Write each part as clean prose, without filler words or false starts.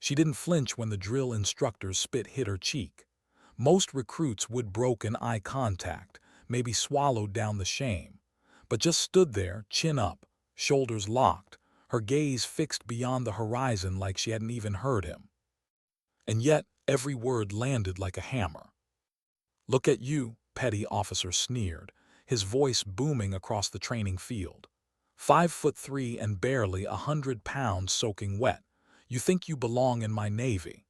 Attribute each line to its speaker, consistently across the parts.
Speaker 1: She didn't flinch when the drill instructor's spit hit her cheek. Most recruits would broken eye contact, maybe swallowed down the shame, but just stood there, chin up, shoulders locked, her gaze fixed beyond the horizon like she hadn't even heard him. And yet, every word landed like a hammer. "Look at you," petty officer sneered, his voice booming across the training field. 5'3" and barely 100 pounds soaking wet. You think you belong in my Navy?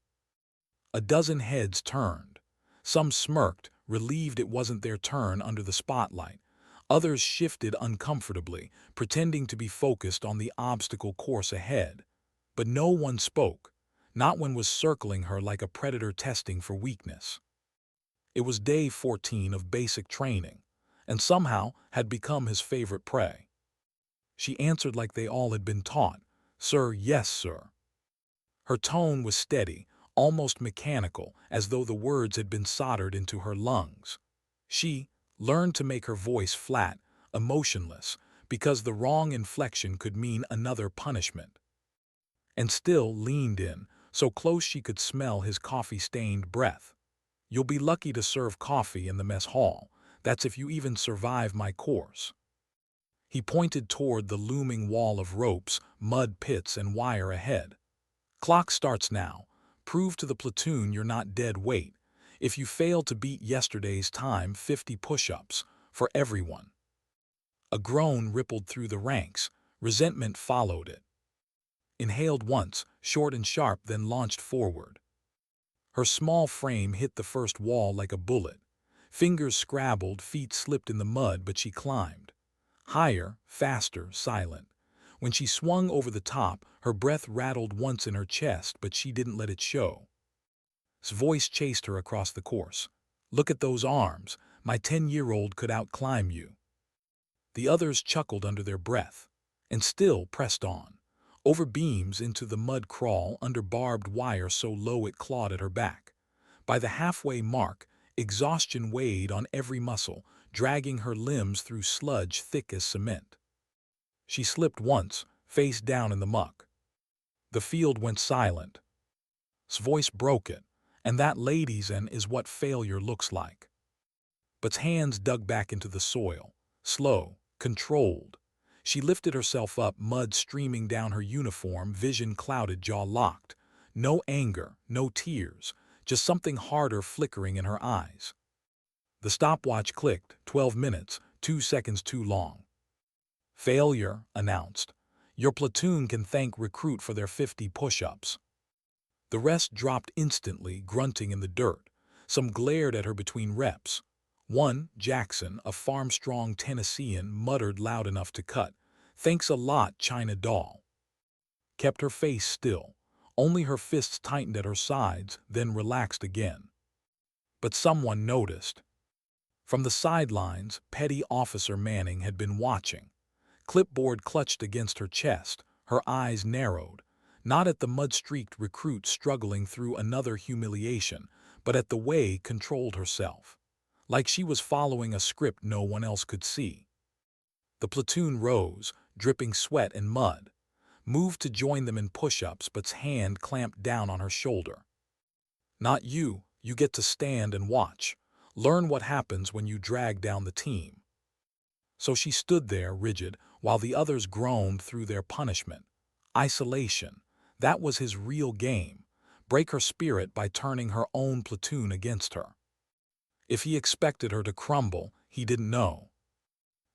Speaker 1: A dozen heads turned. Some smirked, relieved it wasn't their turn under the spotlight. Others shifted uncomfortably, pretending to be focused on the obstacle course ahead. But no one spoke, not when was circling her like a predator testing for weakness. It was day 14 of basic training, and somehow had become his favorite prey. She answered like they all had been taught, "Sir, yes, sir." Her tone was steady, almost mechanical, as though the words had been soldered into her lungs. She learned to make her voice flat, emotionless, because the wrong inflection could mean another punishment. And still leaned in, so close she could smell his coffee-stained breath. "You'll be lucky to serve coffee in the mess hall. That's if you even survive my course." He pointed toward the looming wall of ropes, mud pits, and wire ahead. "Clock starts now. Prove to the platoon you're not dead weight. If you fail to beat yesterday's time, 50 push-ups. For everyone." A groan rippled through the ranks. Resentment followed it. Inhaled once, short and sharp, then launched forward. Her small frame hit the first wall like a bullet. Fingers scrabbled, feet slipped in the mud, but she climbed. Higher, faster, silent. When she swung over the top, her breath rattled once in her chest, but she didn't let it show. His voice chased her across the course. "Look at those arms. My 10-year-old could outclimb you." The others chuckled under their breath, and still pressed on. Over beams, into the mud crawl, under barbed wire so low it clawed at her back. By the halfway mark, exhaustion weighed on every muscle, dragging her limbs through sludge thick as cement. She slipped once, face down in the muck. The field went silent. His voice broke it, and that, ladies and is what failure looks like. But hands dug back into the soil, slow, controlled. She lifted herself up, mud streaming down her uniform, vision clouded, jaw locked. No anger, no tears, just something harder flickering in her eyes. The stopwatch clicked, 12 minutes, 2 seconds too long. "Failure," announced. "Your platoon can thank recruit for their 50 push-ups." The rest dropped instantly, grunting in the dirt. Some glared at her between reps. One, Jackson, a farm-strong Tennessean, muttered loud enough to cut, "Thanks a lot, China doll." Kept her face still. Only her fists tightened at her sides, then relaxed again. But someone noticed. From the sidelines, Petty Officer Manning had been watching. Clipboard clutched against her chest, her eyes narrowed, not at the mud-streaked recruit struggling through another humiliation, but at the way controlled herself. Like she was following a script no one else could see. The platoon rose, dripping sweat and mud, moved to join them in push-ups, but's hand clamped down on her shoulder. "Not you, you get to stand and watch. Learn what happens when you drag down the team." So she stood there, rigid, while the others groaned through their punishment. Isolation. That was his real game. Break her spirit by turning her own platoon against her. If he expected her to crumble, he didn't know.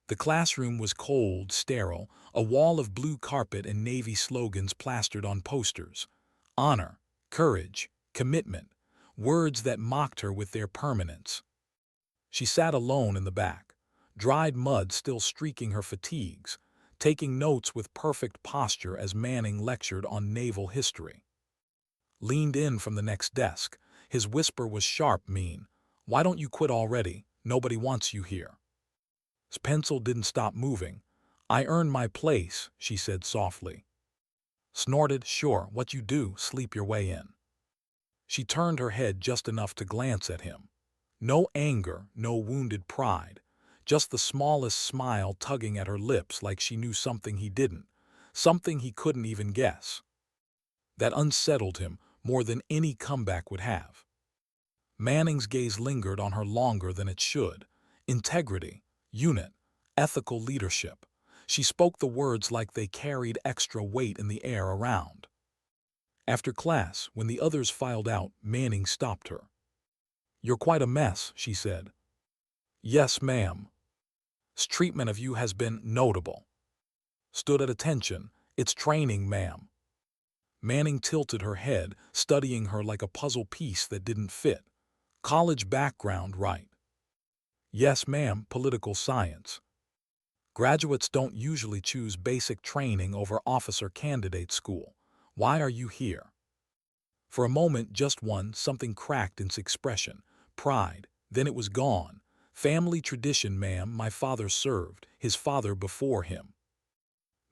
Speaker 1: The classroom was cold, sterile, a wall of blue carpet and Navy slogans plastered on posters. Honor, courage, commitment, words that mocked her with their permanence. She sat alone in the back, dried mud still streaking her fatigues, taking notes with perfect posture as Manning lectured on naval history. Leaned in from the next desk. His whisper was sharp, mean. "Why don't you quit already? Nobody wants you here." His pencil didn't stop moving. "I earned my place," she said softly. Snorted, "Sure, what you do, sleep your way in." She turned her head just enough to glance at him. No anger, no wounded pride, just the smallest smile tugging at her lips like she knew something he didn't, something he couldn't even guess. That unsettled him, more than any comeback would have. Manning's gaze lingered on her longer than it should. Integrity, unit, ethical leadership. She spoke the words like they carried extra weight in the air around. After class, when the others filed out, Manning stopped her. "You're quite a mess," she said. "Yes, ma'am. Treatment of you has been notable." Stood at attention. "It's training, ma'am." Manning tilted her head, studying her like a puzzle piece that didn't fit. "College background, right?" "Yes, ma'am, political science." "Graduates don't usually choose basic training over officer candidate school. Why are you here?" For a moment, just one, something cracked in its expression. Pride. Then it was gone. "Family tradition, ma'am. My father served, his father before him."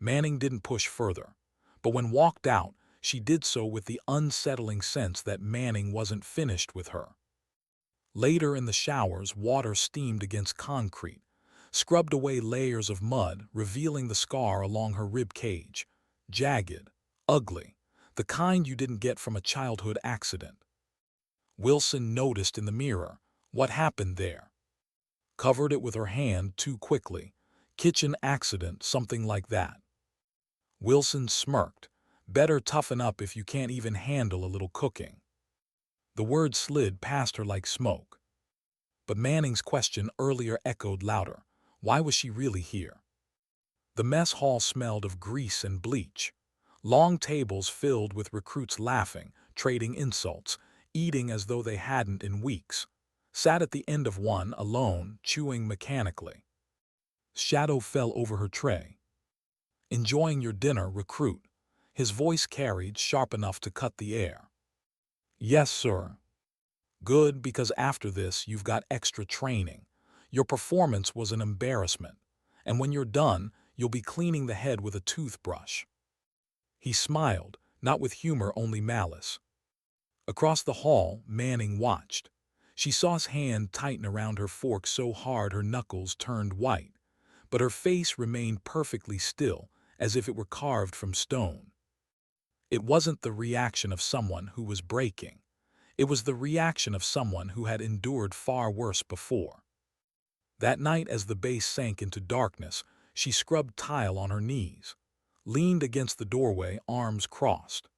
Speaker 1: Manning didn't push further. But when walked out, she did so with the unsettling sense that Manning wasn't finished with her. Later in the showers, water steamed against concrete, scrubbed away layers of mud, revealing the scar along her rib cage. Jagged, ugly, the kind you didn't get from a childhood accident. Wilson noticed in the mirror. What happened there? Covered it with her hand too quickly. Kitchen accident, something like that. Wilson smirked. "Better toughen up if you can't even handle a little cooking." The words slid past her like smoke. But Manning's question earlier echoed louder. Why was she really here? The mess hall smelled of grease and bleach. Long tables filled with recruits laughing, trading insults, eating as though they hadn't in weeks. Sat at the end of one, alone, chewing mechanically. Shadow fell over her tray. "Enjoying your dinner, recruit?" His voice carried, sharp enough to cut the air. "Yes, sir." "Good, because after this you've got extra training. Your performance was an embarrassment, and when you're done, you'll be cleaning the head with a toothbrush." He smiled, not with humor, only malice. Across the hall, Manning watched. She saw his hand tighten around her fork so hard her knuckles turned white, but her face remained perfectly still, as if it were carved from stone. It wasn't the reaction of someone who was breaking. It was the reaction of someone who had endured far worse before. That night, as the base sank into darkness, she scrubbed tile on her knees, leaned against the doorway, arms crossed.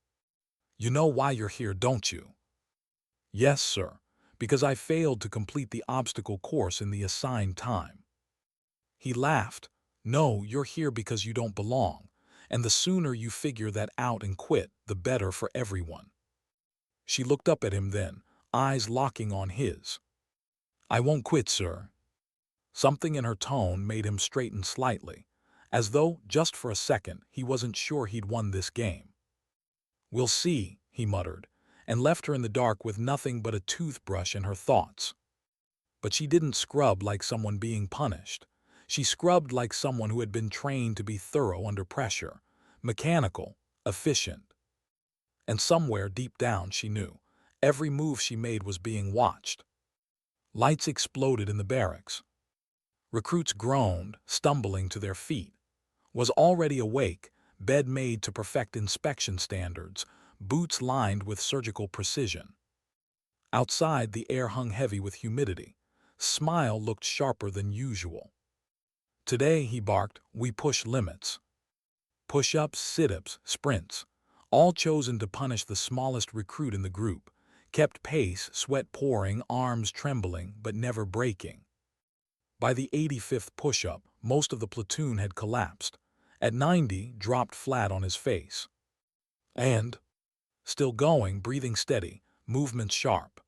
Speaker 1: "You know why you're here, don't you?" "Yes, sir. Because I failed to complete the obstacle course in the assigned time." He laughed. "No, you're here because you don't belong, and the sooner you figure that out and quit, the better for everyone." She looked up at him then, eyes locking on his. "I won't quit, sir." Something in her tone made him straighten slightly, as though, just for a second, he wasn't sure he'd won this game. "We'll see," he muttered, and left her in the dark with nothing but a toothbrush in her thoughts. But she didn't scrub like someone being punished. She scrubbed like someone who had been trained to be thorough under pressure, mechanical, efficient. And somewhere deep down she knew, every move she made was being watched. Lights exploded in the barracks. Recruits groaned, stumbling to their feet. Was already awake, bed made to perfect inspection standards, boots lined with surgical precision. Outside, the air hung heavy with humidity. Smile looked sharper than usual. "Today," he barked, "we push limits." Push-ups, sit-ups, sprints, all chosen to punish the smallest recruit in the group. Kept pace, sweat pouring, arms trembling, but never breaking. By the 85th push-up, most of the platoon had collapsed. At 90, dropped flat on his face. And, still going, breathing steady, movements sharp.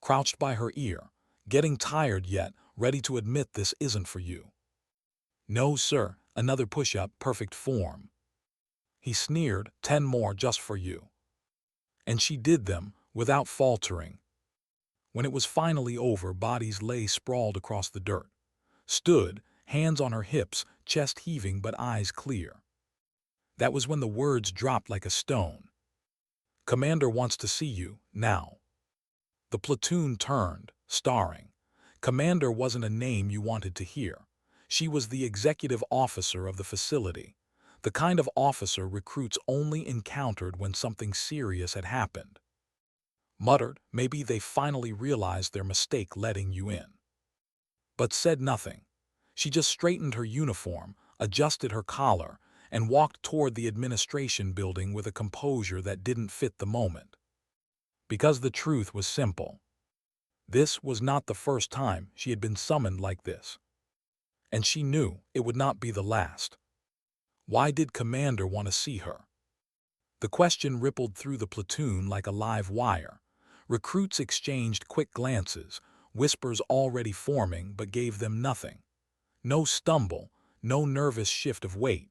Speaker 1: Crouched by her ear, getting tired yet, ready to admit this isn't for you. "No, sir, another push-up, perfect form." He sneered, 10 more just for you." And she did them, without faltering. When it was finally over, bodies lay sprawled across the dirt. Stood, hands on her hips, chest heaving but eyes clear. That was when the words dropped like a stone. "Commander wants to see you, now." The platoon turned, staring. Commander wasn't a name you wanted to hear. She was the executive officer of the facility, The kind of officer recruits only encountered when something serious had happened. Muttered, maybe they finally realized their mistake letting you in. But said nothing. She just straightened her uniform, adjusted her collar, and walked toward the administration building with a composure that didn't fit the moment. Because the truth was simple. This was not the first time she had been summoned like this. And she knew it would not be the last. Why did Commander want to see her? The question rippled through the platoon like a live wire. Recruits exchanged quick glances, whispers already forming but gave them nothing. No stumble, no nervous shift of weight,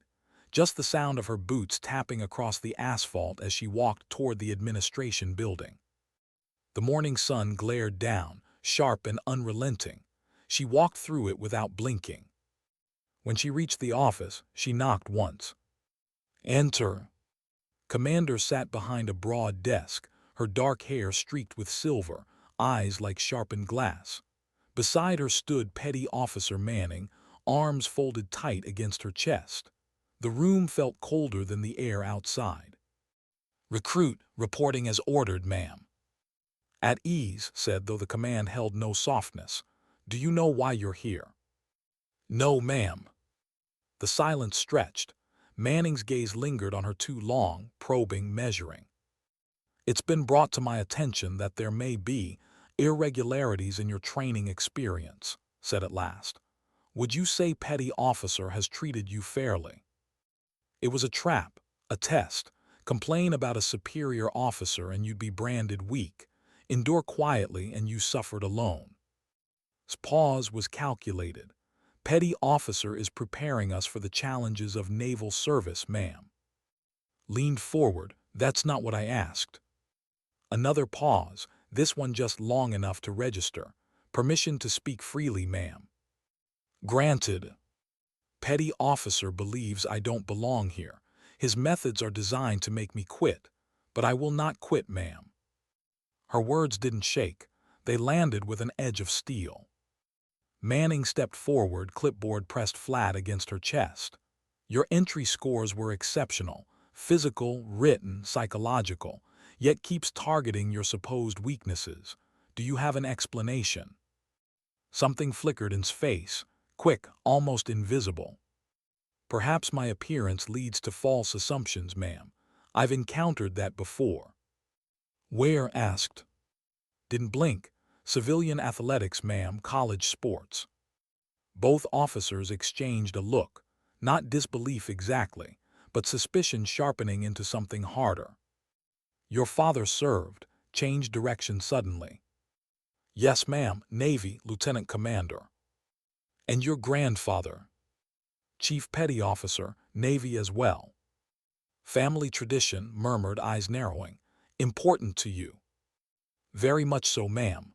Speaker 1: just the sound of her boots tapping across the asphalt as she walked toward the administration building. The morning sun glared down, sharp and unrelenting. She walked through it without blinking. When she reached the office, she knocked once. "Enter." Commander sat behind a broad desk, her dark hair streaked with silver, eyes like sharpened glass. Beside her stood Petty Officer Manning, arms folded tight against her chest. The room felt colder than the air outside. "Recruit, reporting as ordered, ma'am." "At ease," said, though the command held no softness. "Do you know why you're here?" "No, ma'am." The silence stretched. Manning's gaze lingered on her too long, probing, measuring. "It's been brought to my attention that there may be irregularities in your training experience," said at last. "Would you say Petty Officer has treated you fairly?" It was a trap, a test. Complain about a superior officer and you'd be branded weak. Endure quietly and you suffered alone. His pause was calculated. "Petty Officer is preparing us for the challenges of naval service, ma'am." Leaned forward. "That's not what I asked." Another pause, this one just long enough to register. "Permission to speak freely, ma'am." "Granted." "Petty Officer believes I don't belong here. His methods are designed to make me quit. But I will not quit, ma'am." Her words didn't shake. They landed with an edge of steel. Manning stepped forward, clipboard pressed flat against her chest. "Your entry scores were exceptional, physical, written, psychological, yet keeps targeting your supposed weaknesses. Do you have an explanation?" Something flickered in his face, quick, almost invisible. "Perhaps my appearance leads to false assumptions, ma'am. I've encountered that before." "Where?" asked. Didn't blink. "Civilian athletics, ma'am, college sports." Both officers exchanged a look, not disbelief exactly, but suspicion sharpening into something harder. "Your father served," changed direction suddenly. "Yes, ma'am, Navy, Lieutenant Commander." "And your grandfather?" "Chief Petty Officer, Navy as well." "Family tradition," murmured, eyes narrowing. "Important to you?" "Very much so, ma'am."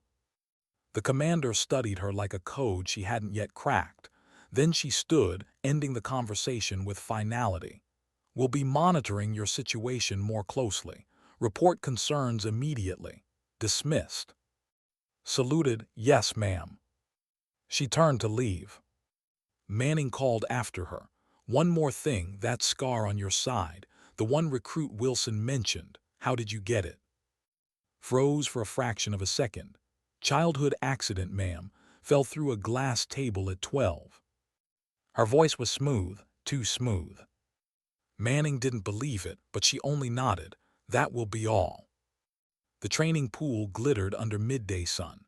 Speaker 1: The commander studied her like a code she hadn't yet cracked. Then she stood, ending the conversation with finality. "We'll be monitoring your situation more closely. Report concerns immediately." Dismissed. Saluted, "Yes, ma'am." She turned to leave. Manning called after her. "One more thing, that scar on your side, the one recruit Wilson mentioned, how did you get it?" Froze for a fraction of a second. "Childhood accident, ma'am. Fell through a glass table at 12. Her voice was smooth, too smooth. Manning didn't believe it, but she only nodded. "That will be all." The training pool glittered under midday sun.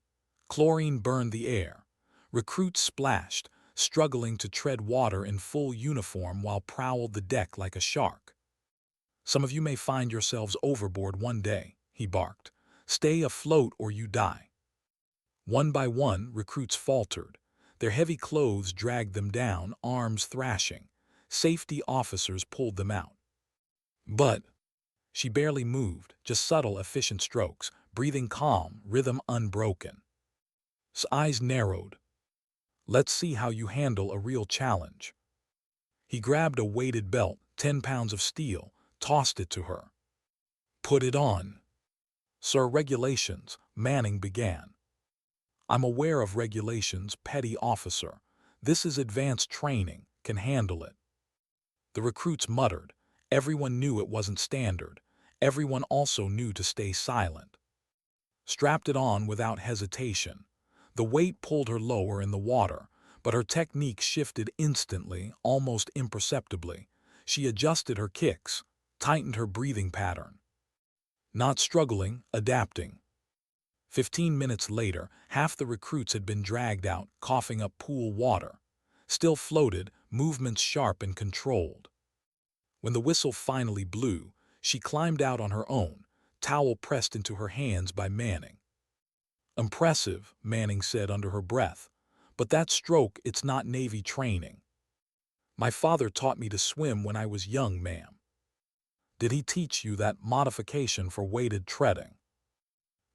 Speaker 1: Chlorine burned the air. Recruits splashed, struggling to tread water in full uniform while prowled the deck like a shark. "Some of you may find yourselves overboard one day," he barked. "Stay afloat or you die." One by one, recruits faltered. Their heavy clothes dragged them down, arms thrashing. Safety officers pulled them out. "But—" She barely moved, just subtle, efficient strokes, breathing calm, rhythm unbroken. His eyes narrowed. "Let's see how you handle a real challenge." He grabbed a weighted belt, 10 pounds of steel, tossed it to her. "Put it on." "Sir, regulations," Manning began. "I'm aware of regulations, Petty Officer. This is advanced training, can handle it." The recruits muttered. Everyone knew it wasn't standard. Everyone also knew to stay silent. Strapped it on without hesitation. The weight pulled her lower in the water, but her technique shifted instantly, almost imperceptibly. She adjusted her kicks, tightened her breathing pattern. Not struggling, adapting. 15 minutes later, half the recruits had been dragged out, coughing up pool water. Still floated, movements sharp and controlled. When the whistle finally blew, she climbed out on her own, towel pressed into her hands by Manning. "Impressive," Manning said under her breath. "But that stroke, it's not Navy training." "My father taught me to swim when I was young, ma'am." "Did he teach you that modification for weighted treading?"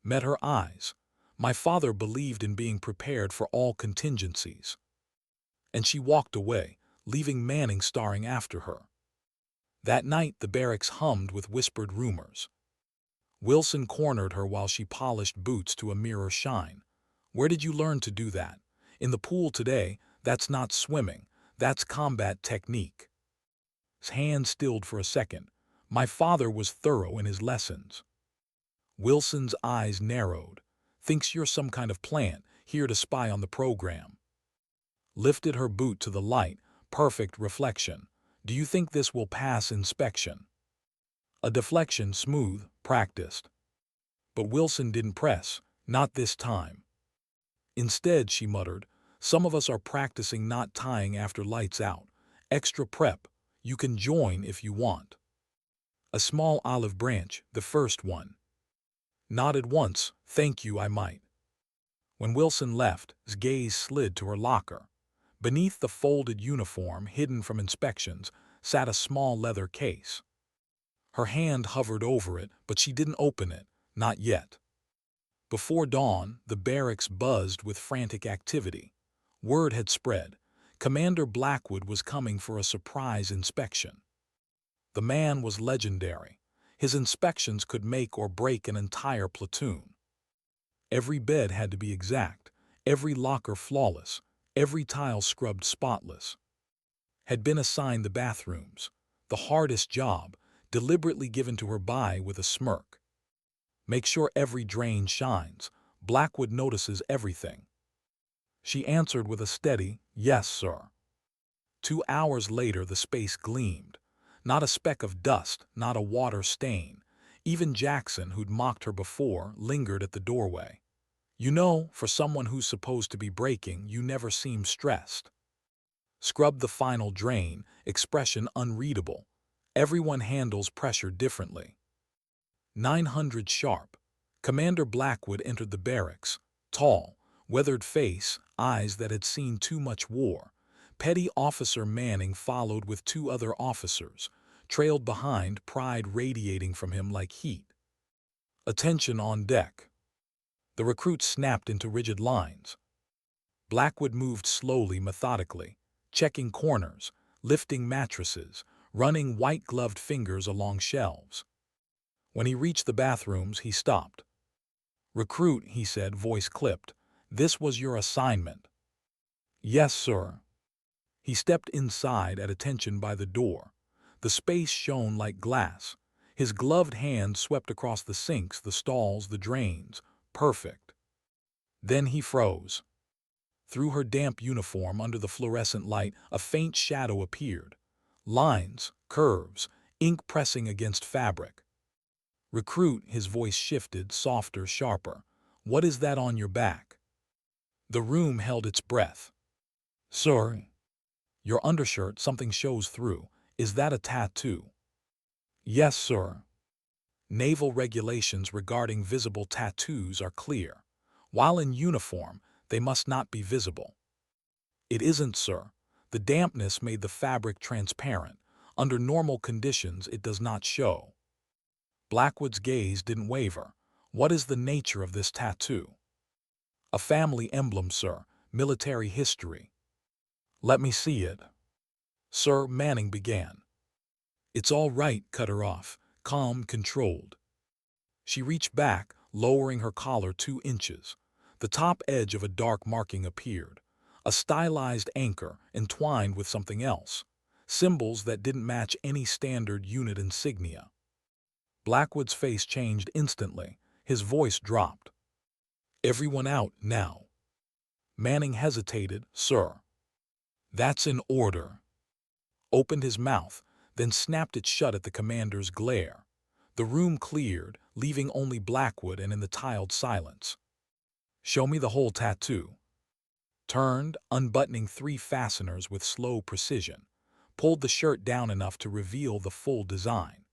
Speaker 1: Met her eyes. "My father believed in being prepared for all contingencies." And she walked away, leaving Manning staring after her. That night the barracks hummed with whispered rumors. Wilson cornered her while she polished boots to a mirror shine. "Where did you learn to do that? In the pool today, that's not swimming, that's combat technique." His hand stilled for a second. "My father was thorough in his lessons." Wilson's eyes narrowed. "Thinks you're some kind of plant, here to spy on the program." Lifted her boot to the light, perfect reflection. "Do you think this will pass inspection?" A deflection, smooth, practiced. But Wilson didn't press, not this time. "Instead," she muttered, "some of us are practicing not tying after lights out. Extra prep. You can join if you want." A small olive branch, the first one. Nodded once. "Thank you, I might." When Wilson left, his gaze slid to her locker. Beneath the folded uniform, hidden from inspections, sat a small leather case. Her hand hovered over it, but she didn't open it, not yet. Before dawn, the barracks buzzed with frantic activity. Word had spread. Commander Blackwood was coming for a surprise inspection. The man was legendary. His inspections could make or break an entire platoon. Every bed had to be exact, every locker flawless, every tile scrubbed spotless. Had been assigned the bathrooms, the hardest job, deliberately given to her by with a smirk. "Make sure every drain shines. Blackwood notices everything." She answered with a steady, "Yes, sir." 2 hours later the space gleamed. Not a speck of dust, not a water stain. Even Jackson, who'd mocked her before, lingered at the doorway. "You know, for someone who's supposed to be breaking, you never seem stressed." Scrubbed the final drain, expression unreadable. Everyone handles pressure differently. 900 sharp. Commander Blackwood entered the barracks. Tall, weathered face, eyes that had seen too much war. Petty Officer Manning followed with 2 other officers, trailed behind, pride radiating from him like heat. "Attention on deck." The recruits snapped into rigid lines. Blackwood moved slowly, methodically, checking corners, lifting mattresses, running white-gloved fingers along shelves. When he reached the bathrooms, he stopped. "Recruit," he said, voice clipped, "this was your assignment." "Yes, sir." He stepped inside at attention by the door. The space shone like glass. His gloved hand swept across the sinks, the stalls, the drains. Perfect. Then he froze. Through her damp uniform, under the fluorescent light, a faint shadow appeared. Lines, curves, ink pressing against fabric. "Recruit," his voice shifted, softer, sharper. "What is that on your back?" The room held its breath. "Sir." "Your undershirt, something shows through. Is that a tattoo?" "Yes, sir." Naval regulations regarding visible tattoos are clear. While in uniform, they must not be visible. "It isn't, sir. The dampness made the fabric transparent. Under normal conditions, it does not show." Blackwood's gaze didn't waver. "What is the nature of this tattoo?" "A family emblem, sir. Military history." "Let me see it." "Sir," Manning began. "It's all right," cut her off, calm, controlled. She reached back, lowering her collar 2 inches. The top edge of a dark marking appeared. A stylized anchor, entwined with something else. symbols that didn't match any standard unit insignia. Blackwood's face changed instantly. His voice dropped. "Everyone out now." Manning hesitated. "Sir." "That's an order." Opened his mouth, then snapped it shut at the commander's glare. The room cleared, leaving only Blackwood and in the tiled silence. "Show me the whole tattoo." Turned, unbuttoning 3 fasteners with slow precision. Pulled the shirt down enough to reveal the full design.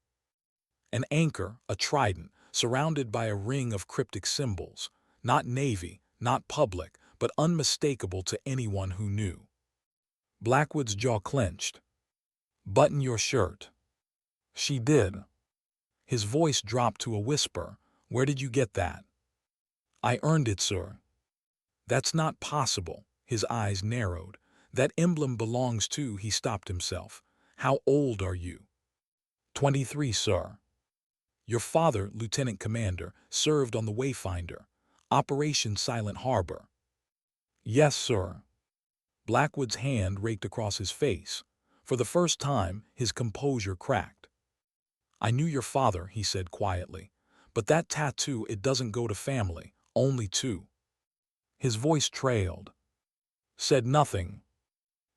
Speaker 1: An anchor, a trident, surrounded by a ring of cryptic symbols. Not Navy, not public, but unmistakable to anyone who knew. Blackwood's jaw clenched. "Button your shirt." She did. His voice dropped to a whisper. "Where did you get that?" "I earned it, sir." "That's not possible." His eyes narrowed. "That emblem belongs to—" He stopped himself. "How old are you?" 23, sir." "Your father, Lieutenant Commander, served on the Wayfinder. Operation Silent Harbor." "Yes, sir." Blackwood's hand raked across his face. For the first time, his composure cracked. "I knew your father," he said quietly. "But that tattoo, it doesn't go to family, only to—" His voice trailed. Said nothing.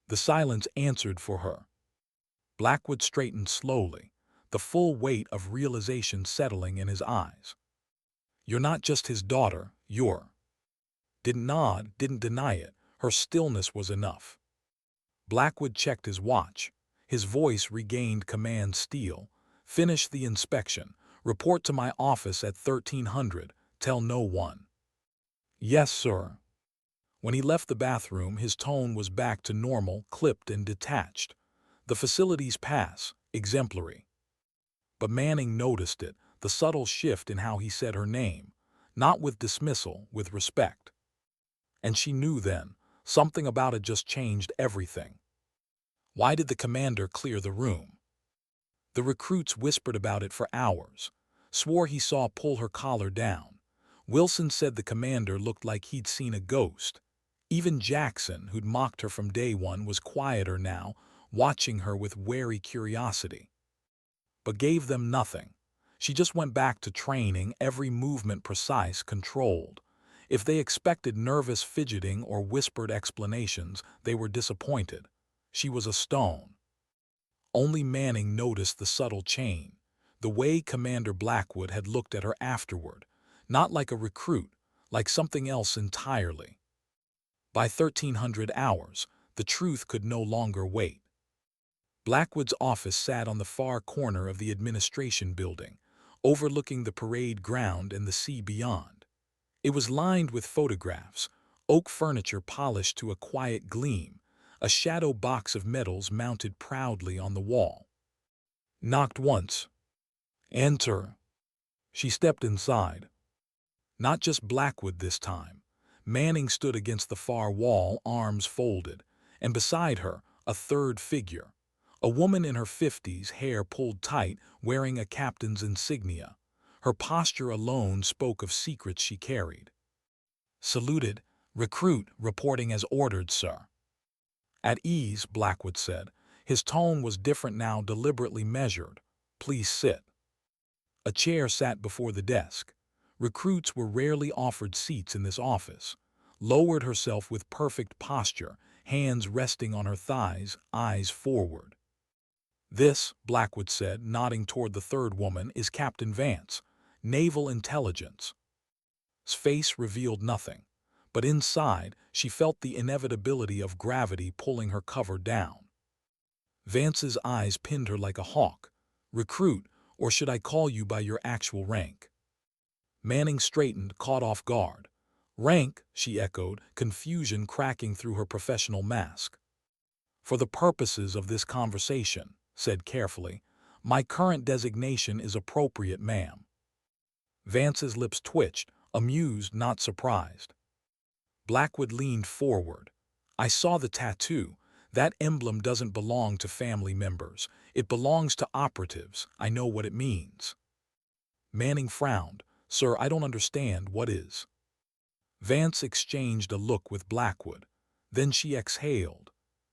Speaker 1: The silence answered for her. Blackwood straightened slowly, the full weight of realization settling in his eyes. "You're not just his daughter, you're—" Didn't nod, didn't deny it. Her stillness was enough. Blackwood checked his watch. His voice regained command steel. "Finish the inspection. Report to my office at 1300. Tell no one." "Yes, sir." When he left the bathroom, his tone was back to normal, clipped and detached. "The facility's pass, exemplary." But Manning noticed it, the subtle shift in how he said her name. Not with dismissal, with respect. And she knew then. Something about it just changed everything. Why did the commander clear the room? The recruits whispered about it for hours. Swore he saw pull her collar down. Wilson said the commander looked like he'd seen a ghost. Even Jackson, who'd mocked her from day one, was quieter now, watching her with wary curiosity. But gave them nothing. She just went back to training, every movement precise, controlled. If they expected nervous fidgeting or whispered explanations, they were disappointed. She was a stone. Only Manning noticed the subtle change, the way Commander Blackwood had looked at her afterward, not like a recruit, like something else entirely. By 1300 hours, the truth could no longer wait. Blackwood's office sat on the far corner of the administration building, overlooking the parade ground and the sea beyond. It was lined with photographs, oak furniture polished to a quiet gleam, a shadow box of medals mounted proudly on the wall. Knocked once. "Enter." She stepped inside. Not just Blackwood this time. Manning stood against the far wall, arms folded, and beside her, a third figure. A woman in her 50s, hair pulled tight, wearing a captain's insignia. Her posture alone spoke of secrets she carried. Saluted. "Recruit, reporting as ordered, sir." "At ease," Blackwood said. His tone was different now, deliberately measured. "Please sit." A chair sat before the desk. Recruits were rarely offered seats in this office. Lowered herself with perfect posture, hands resting on her thighs, eyes forward. "This," Blackwood said, nodding toward the third woman, "is Captain Vance, Naval Intelligence." His face revealed nothing, but inside she felt the inevitability of gravity pulling her cover down. Vance's eyes pinned her like a hawk. "Recruit, or should I call you by your actual rank?" Manning straightened, caught off guard. "Rank," she echoed, confusion cracking through her professional mask. "For the purposes of this conversation," said carefully, "my current designation is appropriate, ma'am." Vance's lips twitched, amused, not surprised. Blackwood leaned forward. "I saw the tattoo. That emblem doesn't belong to family members. It belongs to operatives. I know what it means." Manning frowned. "Sir, I don't understand. What is?" Vance exchanged a look with Blackwood. Then she exhaled.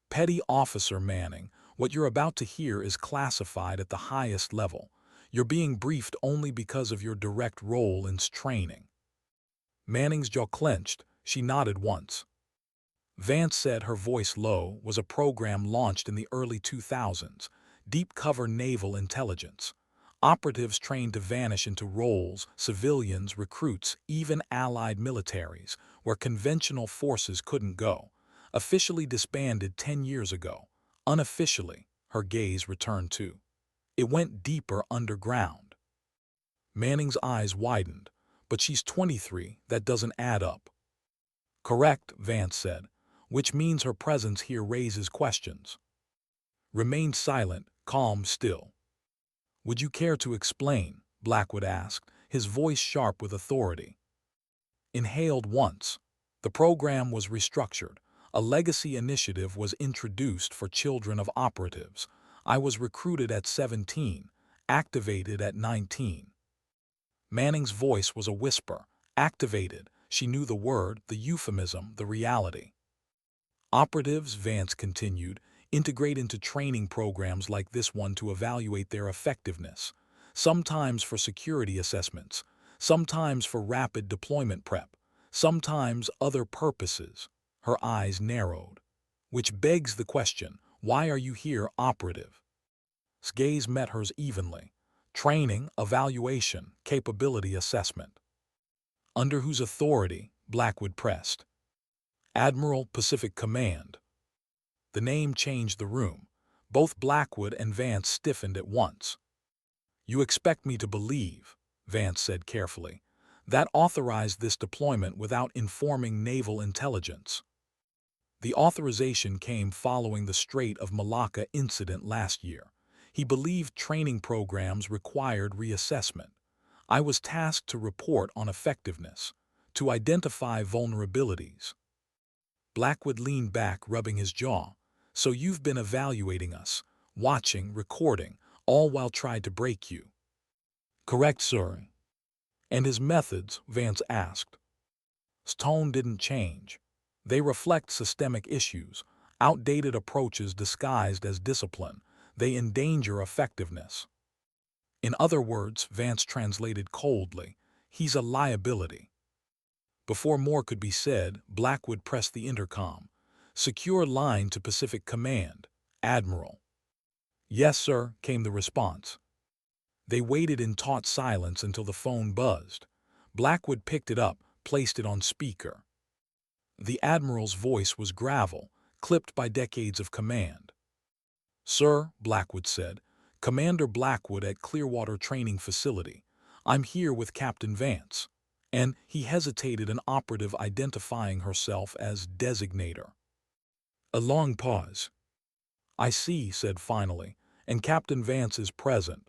Speaker 1: "Petty Officer Manning, What you're about to hear is classified at the highest level. You're being briefed only because of your direct role in training." Manning's jaw clenched. She nodded once. Vance said, her voice low, was a program launched in the early 2000s, deep cover naval intelligence. Operatives trained to vanish into roles, civilians, recruits, even allied militaries, where conventional forces couldn't go. Officially disbanded 10 years ago. Unofficially, her gaze returned to. It went deeper underground. Manning's eyes widened. But she's 23, that doesn't add up. Correct, Vance said, which means her presence here raises questions. Remained silent, calm still. Would you care to explain? Blackwood asked, his voice sharp with authority. Inhaled once. The program was restructured. A legacy initiative was introduced for children of operatives. I was recruited at 17, activated at 19. Manning's voice was a whisper. Activated. She knew the word, the euphemism, the reality. Operatives, Vance continued, integrate into training programs like this one to evaluate their effectiveness, sometimes for security assessments, sometimes for rapid deployment prep, sometimes other purposes. Her eyes narrowed. Which begs the question, why are you here, operative? His gaze met hers evenly. Training, evaluation, capability assessment. Under whose authority? Blackwood pressed. Admiral, Pacific Command. The name changed the room. Both Blackwood and Vance stiffened at once. You expect me to believe, Vance said carefully, that authorized this deployment without informing naval intelligence. The authorization came following the Strait of Malacca incident last year. He believed training programs required reassessment. I was tasked to report on effectiveness, to identify vulnerabilities. Blackwood leaned back, rubbing his jaw. So you've been evaluating us, watching, recording, all while trying to break you. Correct, sir. And his methods? Vance asked. His tone didn't change. They reflect systemic issues, outdated approaches disguised as discipline. They endanger effectiveness. In other words, Vance translated coldly, he's a liability. Before more could be said, Blackwood pressed the intercom. Secure line to Pacific Command, Admiral. Yes, sir, came the response. They waited in taut silence until the phone buzzed. Blackwood picked it up, placed it on speaker. The Admiral's voice was gravel, clipped by decades of command. Sir, Blackwood said, Commander Blackwood at Clearwater Training Facility. I'm here with Captain Vance. And he hesitated, an operative identifying herself as designator. A long pause. I see, said finally, and Captain Vance is present.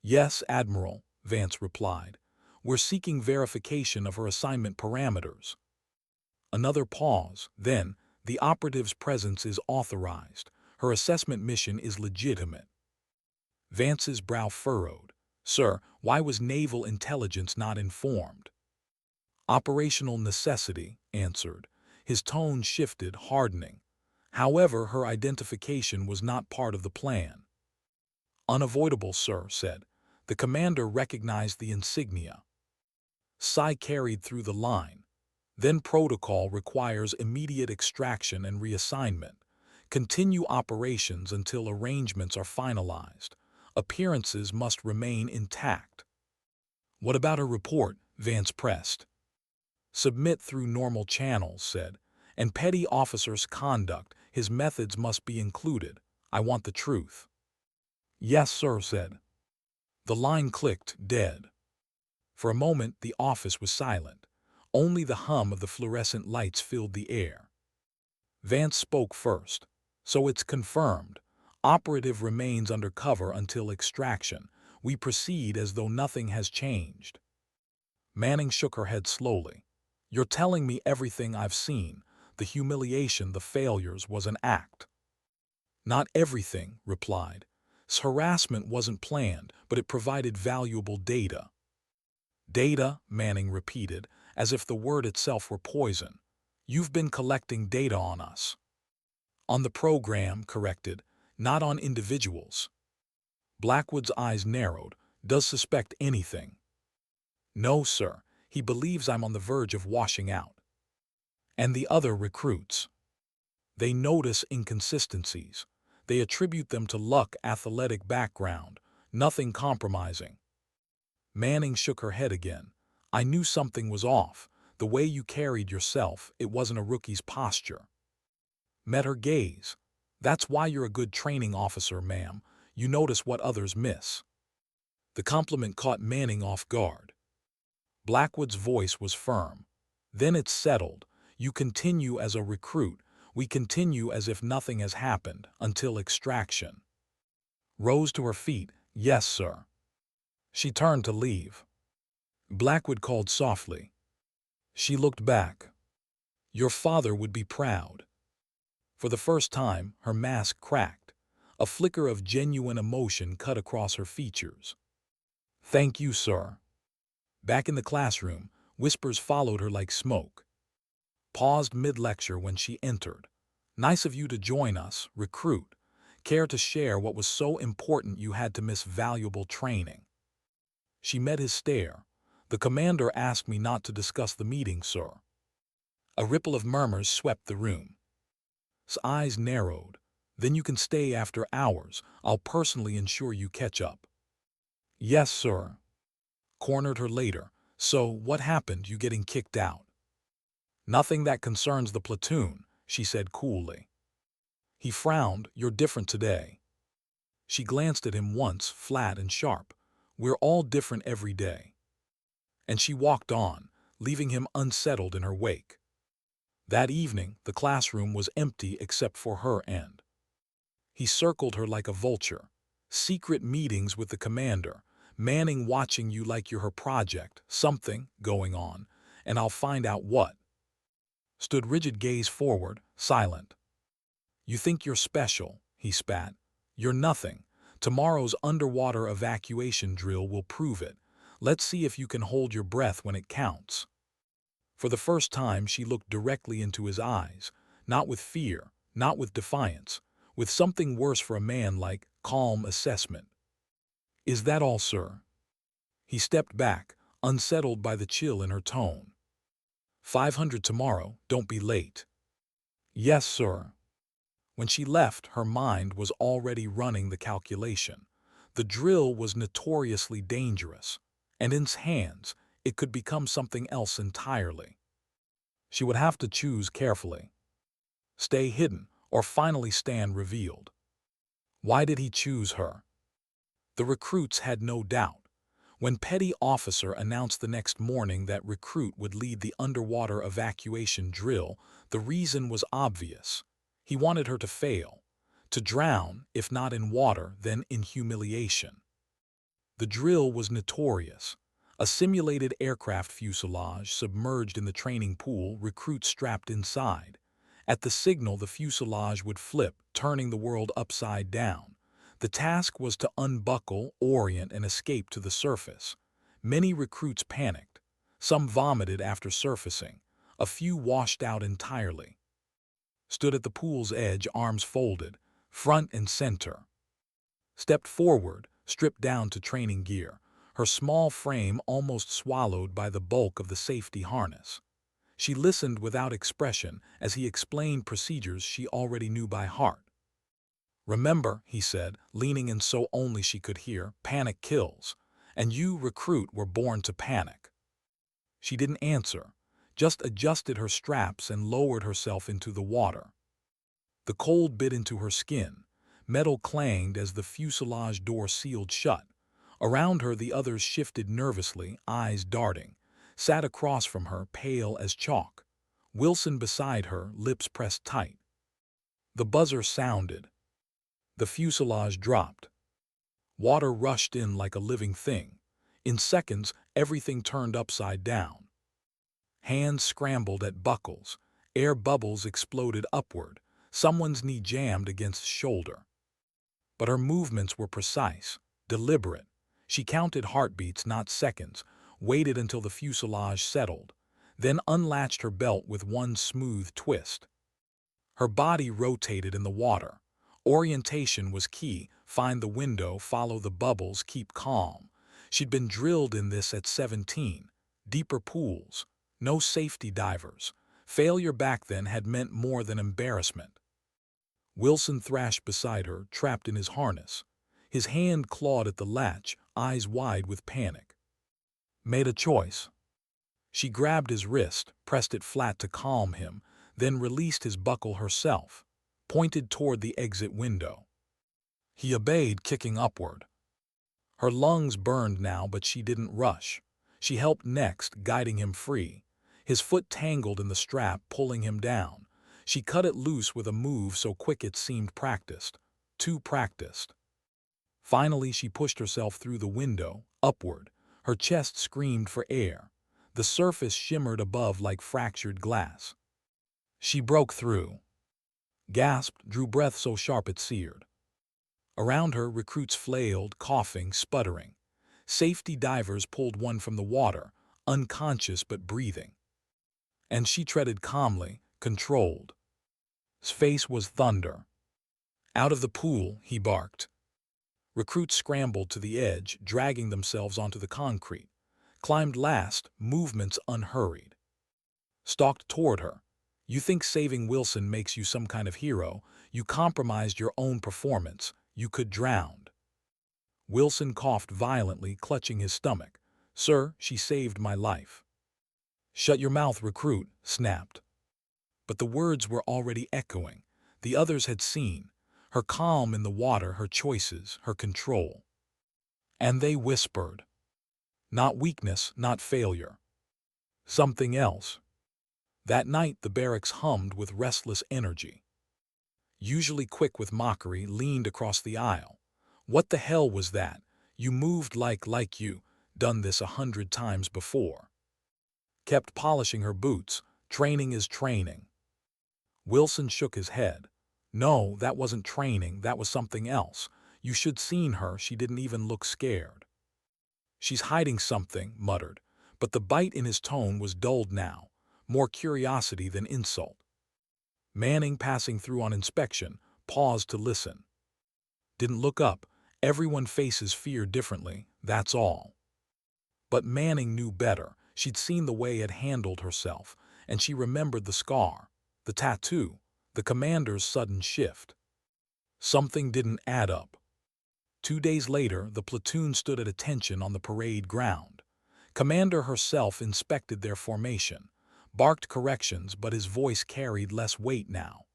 Speaker 1: Yes, Admiral, Vance replied. We're seeking verification of her assignment parameters. Another pause. Then, the operative's presence is authorized. Her assessment mission is legitimate. Vance's brow furrowed. Sir, why was naval intelligence not informed? Operational necessity, answered. His tone shifted, hardening. However, her identification was not part of the plan. Unavoidable, sir, said. The commander recognized the insignia. Sigh carried through the line. Then protocol requires immediate extraction and reassignment. Continue operations until arrangements are finalized. Appearances must remain intact. What about her report? Vance pressed. Submit through normal channels, said. And petty officer's conduct, his methods must be included. I want the truth. Yes, sir, said. The line clicked, dead. For a moment, the office was silent. Only the hum of the fluorescent lights filled the air. Vance spoke first. So it's confirmed. Operative remains under cover until extraction. We proceed as though nothing has changed. Manning shook her head slowly. You're telling me everything I've seen. The humiliation, the failures, was an act. Not everything, replied. Harassment wasn't planned, but it provided valuable data. Data, Manning repeated, as if the word itself were poison. You've been collecting data on us. On the program, corrected, Not on individuals. Blackwood's eyes narrowed. Does suspect anything? No, sir. He believes I'm on the verge of washing out. And the other recruits? They notice inconsistencies. They attribute them to luck, athletic background, nothing compromising. Manning shook her head again. I knew something was off. The way you carried yourself, it wasn't a rookie's posture. Met her gaze. That's why you're a good training officer, ma'am. You notice what others miss. The compliment caught Manning off guard. Blackwood's voice was firm. Then it's settled. You continue as a recruit. We continue as if nothing has happened until extraction. Rose to her feet. Yes, sir. She turned to leave. Blackwood called softly. She looked back. Your father would be proud. For the first time, her mask cracked. A flicker of genuine emotion cut across her features. Thank you, sir. Back in the classroom, whispers followed her like smoke. Paused mid-lecture when she entered. Nice of you to join us, recruit. Care to share what was so important you had to miss valuable training? She met his stare. The commander asked me not to discuss the meeting, sir. A ripple of murmurs swept the room. His eyes narrowed. Then you can stay after hours. I'll personally ensure you catch up. Yes, sir. Cornered her later. So, what happened, you getting kicked out? Nothing that concerns the platoon, she said coolly. He frowned. You're different today. She glanced at him once, flat and sharp. We're all different every day. And she walked on, leaving him unsettled in her wake. That evening, the classroom was empty except for her end. He circled her like a vulture. Secret meetings with the commander. Manning watching you like you're her project. Something going on, and I'll find out what. Stood rigid, gaze forward, silent. You think you're special, he spat. You're nothing. Tomorrow's underwater evacuation drill will prove it. Let's see if you can hold your breath when it counts. For the first time, she looked directly into his eyes, not with fear, not with defiance, with something worse for a man like calm assessment. Is that all, sir? He stepped back, unsettled by the chill in her tone. 500 tomorrow, don't be late. Yes, sir. When she left, her mind was already running the calculation. The drill was notoriously dangerous, and in his hands, it could become something else entirely. She would have to choose carefully. Stay hidden, or finally stand revealed. Why did he choose her? The recruits had no doubt. When Petty Officer announced the next morning that recruit would lead the underwater evacuation drill, the reason was obvious. He wanted her to fail, to drown, if not in water, then in humiliation. The drill was notorious. A simulated aircraft fuselage submerged in the training pool, recruits strapped inside. At the signal, the fuselage would flip, turning the world upside down. The task was to unbuckle, orient, and escape to the surface. Many recruits panicked. Some vomited after surfacing. A few washed out entirely. Stood at the pool's edge, arms folded, front and center. Stepped forward, stripped down to training gear, her small frame almost swallowed by the bulk of the safety harness. She listened without expression as he explained procedures she already knew by heart. Remember, he said, leaning in so only she could hear, panic kills, and you, recruit, were born to panic. She didn't answer, just adjusted her straps and lowered herself into the water. The cold bit into her skin. Metal clanged as the fuselage door sealed shut. Around her the others shifted nervously, eyes darting. Sat across from her, pale as chalk. Wilson beside her, lips pressed tight. The buzzer sounded. The fuselage dropped. Water rushed in like a living thing. In seconds, everything turned upside down. Hands scrambled at buckles. Air bubbles exploded upward. Someone's knee jammed against shoulder. But her movements were precise, deliberate. She counted heartbeats, not seconds, waited until the fuselage settled, then unlatched her belt with one smooth twist. Her body rotated in the water. Orientation was key. Find the window, follow the bubbles, keep calm. She'd been drilled in this at 17. Deeper pools. No safety divers. Failure back then had meant more than embarrassment. Wilson thrashed beside her, trapped in his harness. His hand clawed at the latch, eyes wide with panic. Made a choice. She grabbed his wrist, pressed it flat to calm him, then released his buckle herself, pointed toward the exit window. He obeyed, kicking upward. Her lungs burned now, but she didn't rush. She helped next, guiding him free. His foot tangled in the strap, pulling him down. She cut it loose with a move so quick it seemed practiced. Too practiced. Finally, she pushed herself through the window, upward. Her chest screamed for air. The surface shimmered above like fractured glass. She broke through. Gasped, drew breath so sharp it seared. Around her, recruits flailed, coughing, sputtering. Safety divers pulled one from the water, unconscious but breathing. And she treaded calmly, controlled. His face was thunder. Out of the pool, he barked. Recruits scrambled to the edge, dragging themselves onto the concrete. Climbed last, movements unhurried. Stalked toward her. You think saving Wilson makes you some kind of hero. You compromised your own performance. You could drown. Wilson coughed violently, clutching his stomach. Sir, she saved my life. Shut your mouth, recruit, snapped. But the words were already echoing. The others had seen. Her calm in the water, her choices, her control. And they whispered. Not weakness, not failure. Something else. That night the barracks hummed with restless energy. Usually quick with mockery, leaned across the aisle. What the hell was that? You moved like you done this 100 times before. Kept polishing her boots. Training is training. Wilson shook his head. No, that wasn't training, that was something else. You should seen her, she didn't even look scared. She's hiding something, muttered, but the bite in his tone was dulled now, more curiosity than insult. Manning, passing through on inspection, paused to listen. Didn't look up. Everyone faces fear differently, that's all. But Manning knew better. She'd seen the way it handled herself, and she remembered the scar, the tattoo, the commander's sudden shift. Something didn't add up. 2 days later, the platoon stood at attention on the parade ground. Commander herself inspected their formation, barked corrections, but his voice carried less weight now.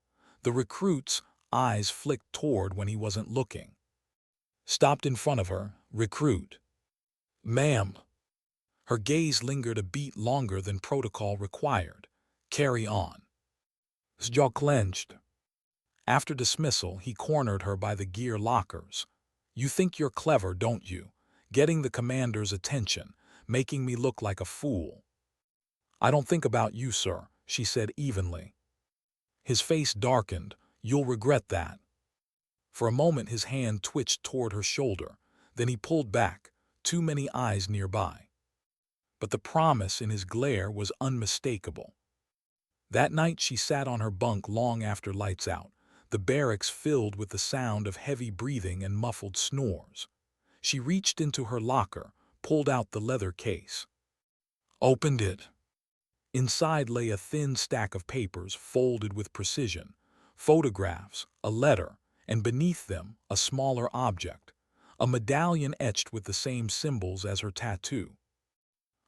Speaker 1: The recruit's eyes flicked toward when he wasn't looking. Stopped in front of her, recruit. Ma'am. Her gaze lingered a beat longer than protocol required. Carry on. His jaw clenched. After dismissal, he cornered her by the gear lockers. You think you're clever, don't you? Getting the commander's attention, making me look like a fool. I don't think about you, sir, she said evenly. His face darkened. You'll regret that. For a moment his hand twitched toward her shoulder. Then he pulled back, too many eyes nearby. But the promise in his glare was unmistakable. That night she sat on her bunk long after lights out, the barracks filled with the sound of heavy breathing and muffled snores. She reached into her locker, pulled out the leather case. Opened it. Inside lay a thin stack of papers folded with precision, photographs, a letter, and beneath them a smaller object, a medallion etched with the same symbols as her tattoo.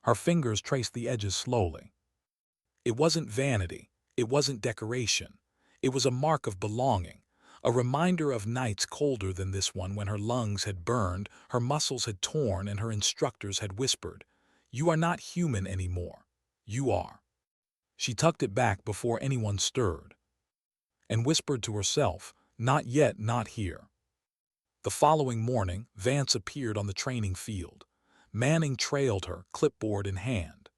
Speaker 1: Her fingers traced the edges slowly. It wasn't vanity, it wasn't decoration. It was a mark of belonging, a reminder of nights colder than this one when her lungs had burned, her muscles had torn, and her instructors had whispered, "You are not human anymore. You are." She tucked it back before anyone stirred, and whispered to herself, "Not yet, not here." The following morning, Vance appeared on the training field. Manning trailed her, clipboard in hand.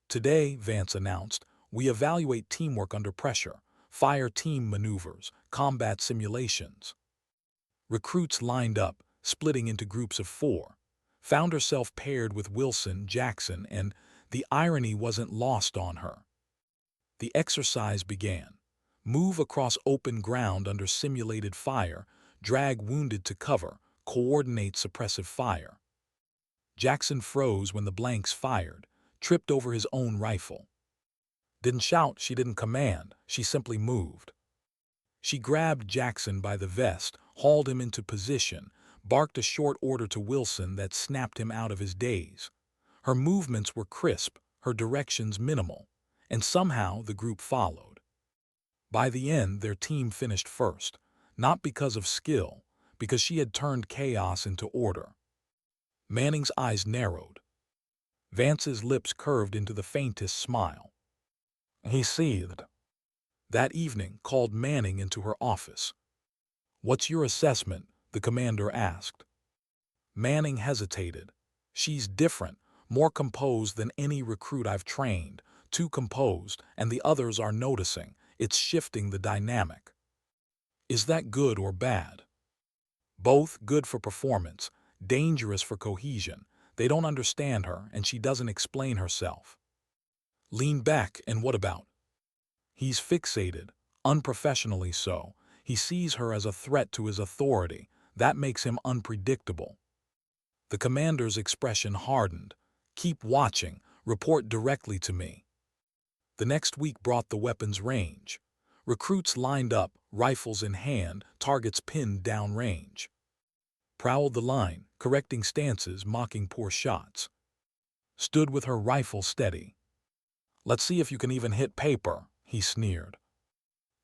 Speaker 1: Today, Vance announced, we evaluate teamwork under pressure, fire team maneuvers, combat simulations. Recruits lined up, splitting into groups of 4. Found herself paired with Wilson, Jackson, and the irony wasn't lost on her. The exercise began. Move across open ground under simulated fire, drag wounded to cover, coordinate suppressive fire. Jackson froze when the blanks fired, tripped over his own rifle. Didn't shout, she didn't command, she simply moved. She grabbed Jackson by the vest, hauled him into position, barked a short order to Wilson that snapped him out of his daze. Her movements were crisp, her directions minimal, and somehow the group followed. By the end, their team finished first, not because of skill, because she had turned chaos into order. Manning's eyes narrowed. Vance's lips curved into the faintest smile. He seethed. That evening, called Manning into her office. "What's your assessment?" the commander asked. Manning hesitated. "She's different, more composed than any recruit I've trained, too composed, and the others are noticing. It's shifting the dynamic." "Is that good or bad?" "Both. Good for performance, dangerous for cohesion. They don't understand her, and she doesn't explain herself." "Lean back, and what about?" "He's fixated, unprofessionally so. He sees her as a threat to his authority. That makes him unpredictable." The commander's expression hardened. "Keep watching. Report directly to me." The next week brought the weapons range. Recruits lined up, rifles in hand, targets pinned downrange. Prowled the line, correcting stances, mocking poor shots. Stood with her rifle steady. "Let's see if you can even hit paper," he sneered.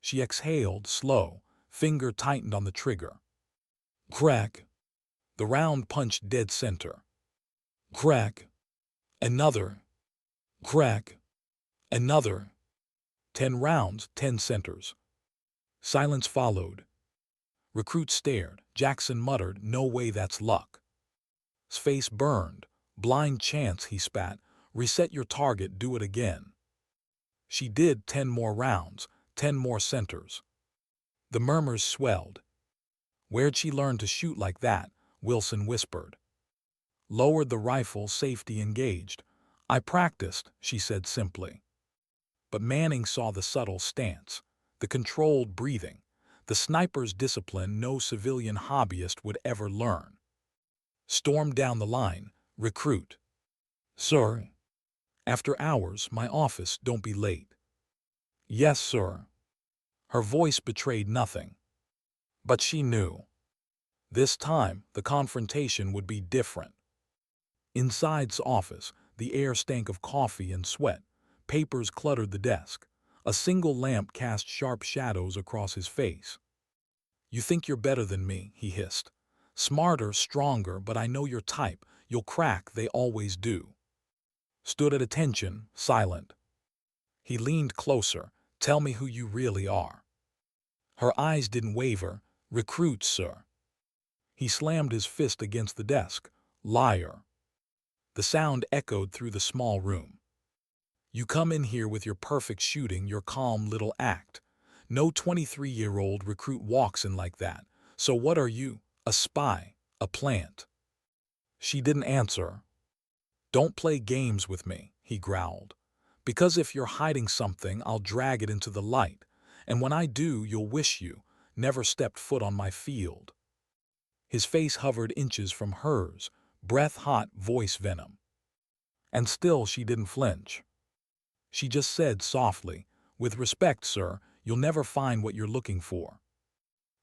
Speaker 1: She exhaled, slow, finger tightened on the trigger. Crack. The round punched dead center. Crack. Another. Crack. Another. 10 rounds, 10 centers. Silence followed. Recruit stared. Jackson muttered, "No way, that's luck." His face burned. "Blind chance," he spat. "Reset your target, do it again." She did. 10 more rounds, 10 more centers. The murmurs swelled. "Where'd she learn to shoot like that?" Wilson whispered. Lowered the rifle, safety engaged. "I practiced," she said simply. But Manning saw the subtle stance, the controlled breathing, the sniper's discipline no civilian hobbyist would ever learn. Stormed down the line. "Recruit." "Sir." "After hours, my office, don't be late." "Yes, sir." Her voice betrayed nothing. But she knew. This time, the confrontation would be different. Inside's office, the air stank of coffee and sweat. Papers cluttered the desk. A single lamp cast sharp shadows across his face. "You think you're better than me," he hissed. "Smarter, stronger, but I know your type. You'll crack, they always do." Stood at attention, silent. He leaned closer. "Tell me who you really are." Her eyes didn't waver. "Recruit, sir." He slammed his fist against the desk. "Liar." The sound echoed through the small room. "You come in here with your perfect shooting, your calm little act. No 23-year-old recruit walks in like that. So what are you? A spy? A plant?" She didn't answer. "Don't play games with me," he growled. "Because if you're hiding something, I'll drag it into the light. And when I do, you'll wish you never stepped foot on my field." His face hovered inches from hers, breath hot, voice venom. And still she didn't flinch. She just said softly, "With respect, sir, you'll never find what you're looking for."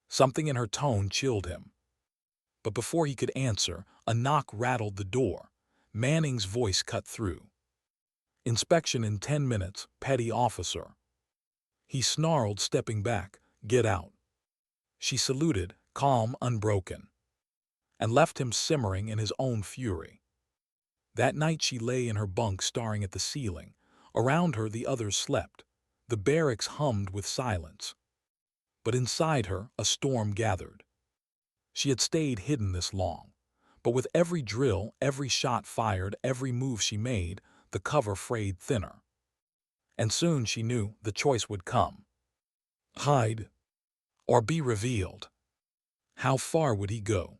Speaker 1: Something in her tone chilled him. But before he could answer, a knock rattled the door. Manning's voice cut through. "Inspection in 10 minutes, petty officer." He snarled, stepping back. "Get out." She saluted, calm, unbroken, and left him simmering in his own fury. That night she lay in her bunk staring at the ceiling. Around her the others slept. The barracks hummed with silence. But inside her a storm gathered. She had stayed hidden this long. But with every drill, every shot fired, every move she made, the cover frayed thinner. And soon she knew the choice would come. Hide or be revealed. How far would he go?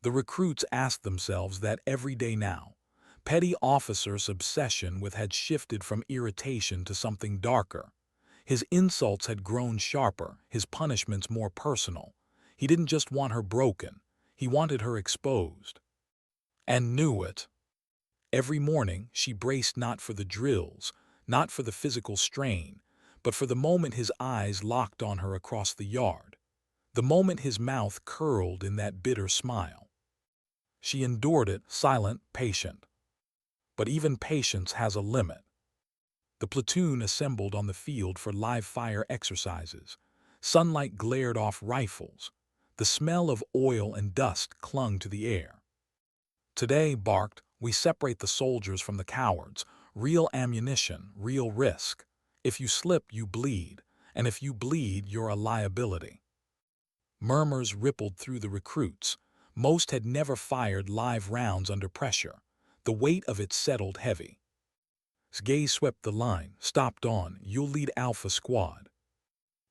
Speaker 1: The recruits asked themselves that every day now. Petty officer's obsession with had shifted from irritation to something darker. His insults had grown sharper, his punishments more personal. He didn't just want her broken, he wanted her exposed. And knew it. Every morning she braced not for the drills, not for the physical strain, but for the moment his eyes locked on her across the yard, the moment his mouth curled in that bitter smile. She endured it, silent, patient. But even patience has a limit. The platoon assembled on the field for live fire exercises. Sunlight glared off rifles. The smell of oil and dust clung to the air. Today, barked, we separate the soldiers from the cowards. Real ammunition, real risk. If you slip, you bleed. And if you bleed, you're a liability. Murmurs rippled through the recruits. Most had never fired live rounds under pressure. The weight of it settled heavy. Gaze swept the line, stopped on, "You'll lead Alpha Squad."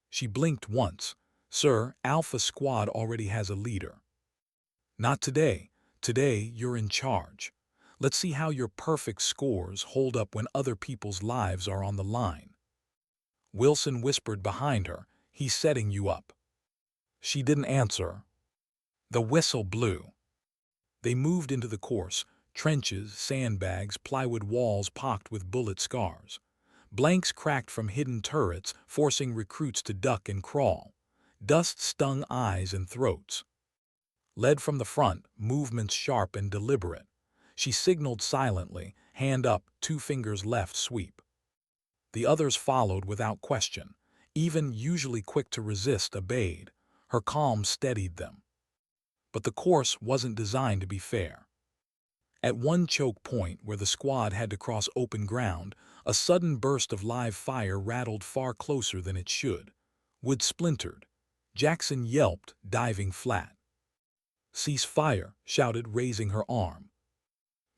Speaker 1: She blinked once. "Sir, Alpha Squad already has a leader." "Not today. Today, you're in charge. Let's see how your perfect scores hold up when other people's lives are on the line." Wilson whispered behind her, "He's setting you up." She didn't answer. The whistle blew. They moved into the course. Trenches, sandbags, plywood walls pocked with bullet scars. Blanks cracked from hidden turrets, forcing recruits to duck and crawl. Dust stung eyes and throats. Led from the front, movements sharp and deliberate. She signaled silently, hand up, 2 fingers left sweep. The others followed without question. Even usually quick to resist obeyed. Her calm steadied them. But the course wasn't designed to be fair. At one choke point where the squad had to cross open ground, a sudden burst of live fire rattled far closer than it should. Wood splintered. Jackson yelped, diving flat. "Cease fire," shouted, raising her arm.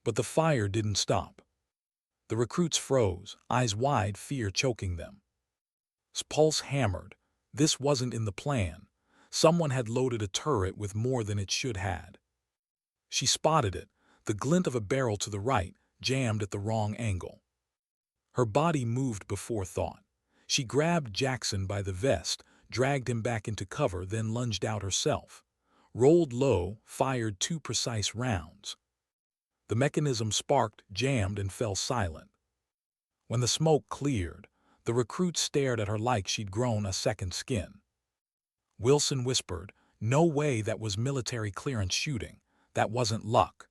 Speaker 1: But the fire didn't stop. The recruits froze, eyes wide, fear choking them. Pulse hammered. This wasn't in the plan. Someone had loaded a turret with more than it should had. She spotted it, the glint of a barrel to the right, jammed at the wrong angle. Her body moved before thought. She grabbed Jackson by the vest, dragged him back into cover, then lunged out herself. Rolled low, fired 2 precise rounds. The mechanism sparked, jammed, and fell silent. When the smoke cleared, the recruits stared at her like she'd grown a second skin. Wilson whispered, "No way, that was military clearance shooting. That wasn't luck."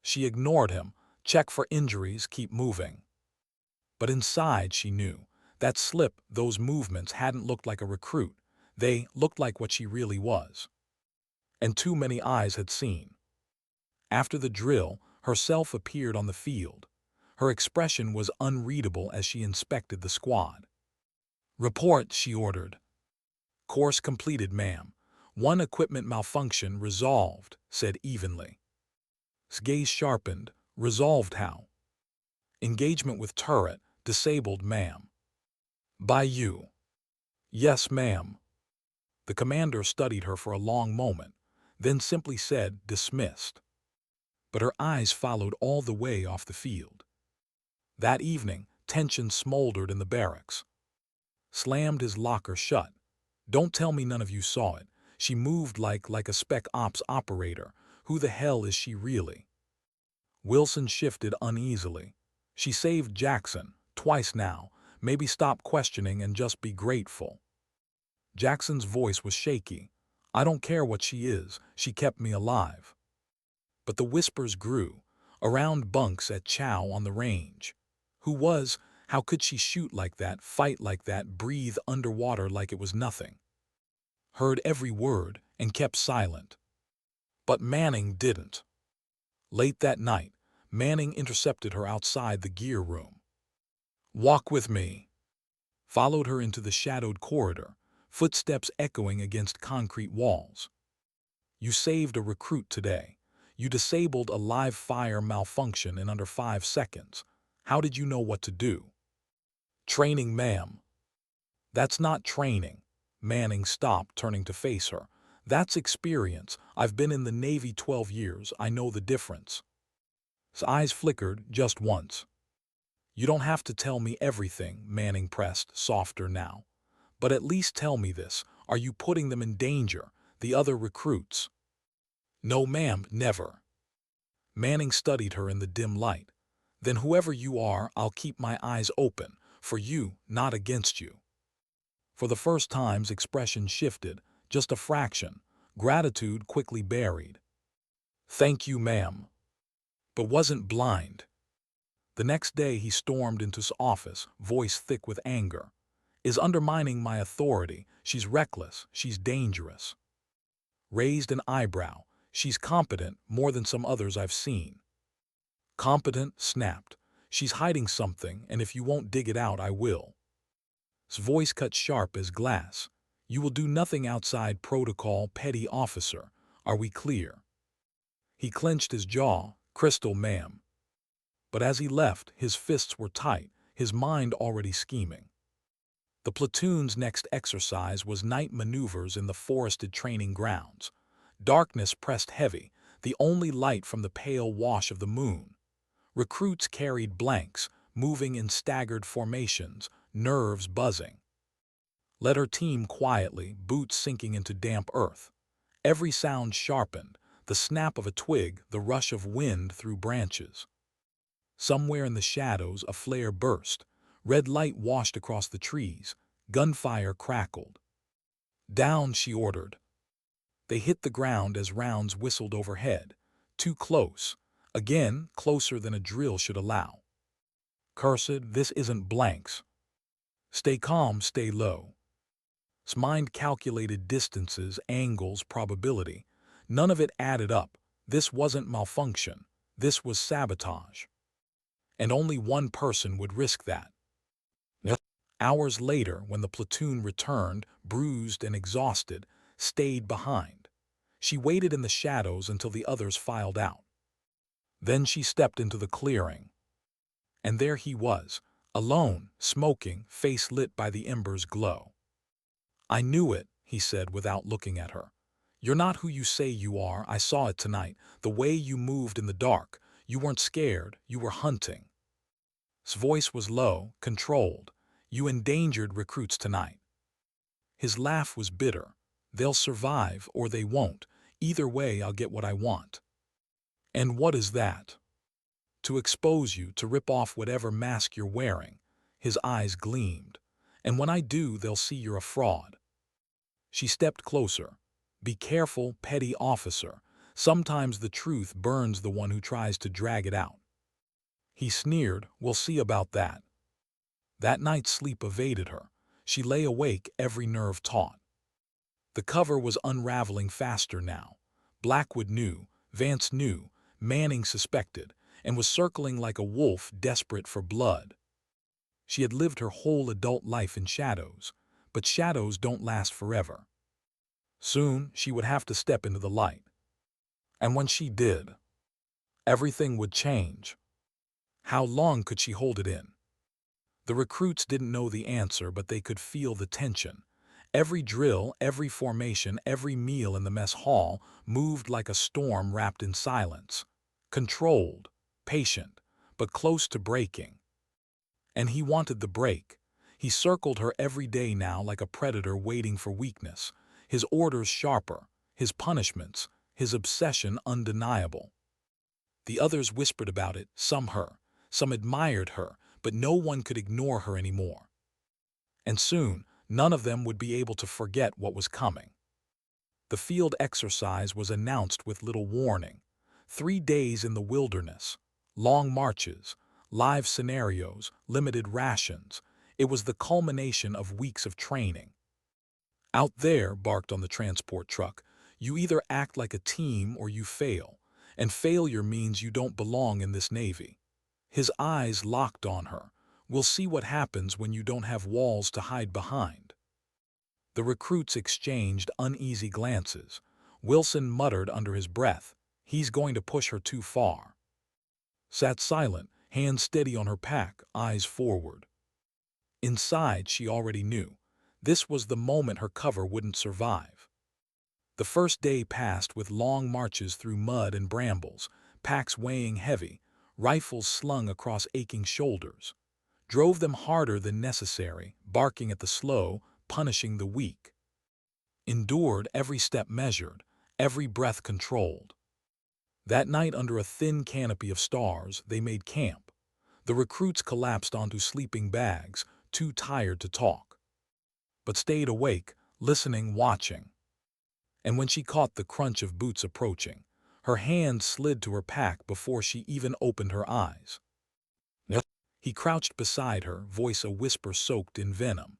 Speaker 1: She ignored him. "Check for injuries, keep moving." But inside she knew. That slip, those movements hadn't looked like a recruit. They looked like what she really was. And too many eyes had seen. After the drill, herself appeared on the field. Her expression was unreadable as she inspected the squad. "Report," she ordered. "Course completed, ma'am. One equipment malfunction resolved," said evenly. His gaze sharpened. "Resolved how?" "Engagement with turret, disabled, ma'am." "By you?" "Yes, ma'am." The commander studied her for a long moment, then simply said, "Dismissed." But her eyes followed all the way off the field. That evening, tension smoldered in the barracks. Slammed his locker shut. "Don't tell me none of you saw it." She moved like a spec ops operator. Who the hell is she really? Wilson shifted uneasily. "She saved Jackson, twice now. Maybe stop questioning and just be grateful." Jackson's voice was shaky. "I don't care what she is, she kept me alive." But the whispers grew. Around bunks at Chow on the range. Who was? How could she shoot like that, fight like that, breathe underwater like it was nothing? Heard every word and kept silent. But Manning didn't. Late that night, Manning intercepted her outside the gear room. "Walk with me." Followed her into the shadowed corridor, footsteps echoing against concrete walls. "You saved a recruit today. You disabled a live fire malfunction in under 5 seconds. How did you know what to do?" "Training, ma'am." "That's not training." Manning stopped, turning to face her. "That's experience. I've been in the Navy 12 years. I know the difference." His eyes flickered just once. You don't have to tell me everything, Manning pressed, softer now. But at least tell me this. Are you putting them in danger, the other recruits? No, ma'am, never. Manning studied her in the dim light. Then whoever you are, I'll keep my eyes open, for you, not against you. For the first time's expression shifted, just a fraction, gratitude quickly buried. Thank you, ma'am. But wasn't blind. The next day he stormed into his office, voice thick with anger. Is undermining my authority. She's reckless. She's dangerous. Raised an eyebrow. She's competent, more than some others I've seen. Competent, snapped. She's hiding something, and if you won't dig it out, I will. His voice cut sharp as glass. You will do nothing outside protocol, petty officer. Are we clear? He clenched his jaw. Crystal, ma'am. But as he left, his fists were tight, his mind already scheming. The platoon's next exercise was night maneuvers in the forested training grounds. Darkness pressed heavy, the only light from the pale wash of the moon. Recruits carried blanks, moving in staggered formations, nerves buzzing. Led her team quietly, boots sinking into damp earth. Every sound sharpened, the snap of a twig, the rush of wind through branches. Somewhere in the shadows a flare burst. Red light washed across the trees. Gunfire crackled. Down, she ordered. They hit the ground as rounds whistled overhead. Too close. Again, closer than a drill should allow. Cursed, this isn't blanks. Stay calm, stay low. His mind calculated distances, angles, probability. None of it added up. This wasn't malfunction. This was sabotage. And only one person would risk that. Hours later, when the platoon returned, bruised and exhausted, stayed behind. She waited in the shadows until the others filed out. Then she stepped into the clearing. And there he was, alone, smoking, face lit by the embers' glow. I knew it, he said without looking at her. You're not who you say you are. I saw it tonight. The way you moved in the dark. You weren't scared. You were hunting. His voice was low, controlled. You endangered recruits tonight. His laugh was bitter. They'll survive or they won't. Either way, I'll get what I want. And what is that? To expose you, to rip off whatever mask you're wearing. His eyes gleamed. And when I do, they'll see you're a fraud. She stepped closer. Be careful, petty officer. Sometimes the truth burns the one who tries to drag it out. He sneered, we'll see about that. That night's sleep evaded her. She lay awake, every nerve taut. The cover was unraveling faster now. Blackwood knew, Vance knew, Manning suspected, and was circling like a wolf desperate for blood. She had lived her whole adult life in shadows, but shadows don't last forever. Soon, she would have to step into the light. And when she did, everything would change. How long could she hold it in? The recruits didn't know the answer, but they could feel the tension. Every drill, every formation, every meal in the mess hall moved like a storm wrapped in silence. Controlled, patient, but close to breaking. And he wanted the break. He circled her every day now like a predator waiting for weakness. His orders sharper, his punishments, his obsession undeniable. The others whispered about it, some her, some admired her, but no one could ignore her anymore. And soon, none of them would be able to forget what was coming. The field exercise was announced with little warning. 3 days in the wilderness, long marches, live scenarios, limited rations. It was the culmination of weeks of training. Out there, barked on the transport truck, you either act like a team or you fail, and failure means you don't belong in this Navy. His eyes locked on her. We'll see what happens when you don't have walls to hide behind. The recruits exchanged uneasy glances. Wilson muttered under his breath, he's going to push her too far. Sat silent, hands steady on her pack, eyes forward. Inside, she already knew. This was the moment her cover wouldn't survive. The first day passed with long marches through mud and brambles, packs weighing heavy, rifles slung across aching shoulders. drove them harder than necessary, barking at the slow, punishing the weak. Endured, every step measured, every breath controlled. That night, under a thin canopy of stars, they made camp. The recruits collapsed onto sleeping bags, too tired to talk, but stayed awake, listening, watching. And when she caught the crunch of boots approaching, her hand slid to her pack before she even opened her eyes. Yep. He crouched beside her, voice a whisper soaked in venom.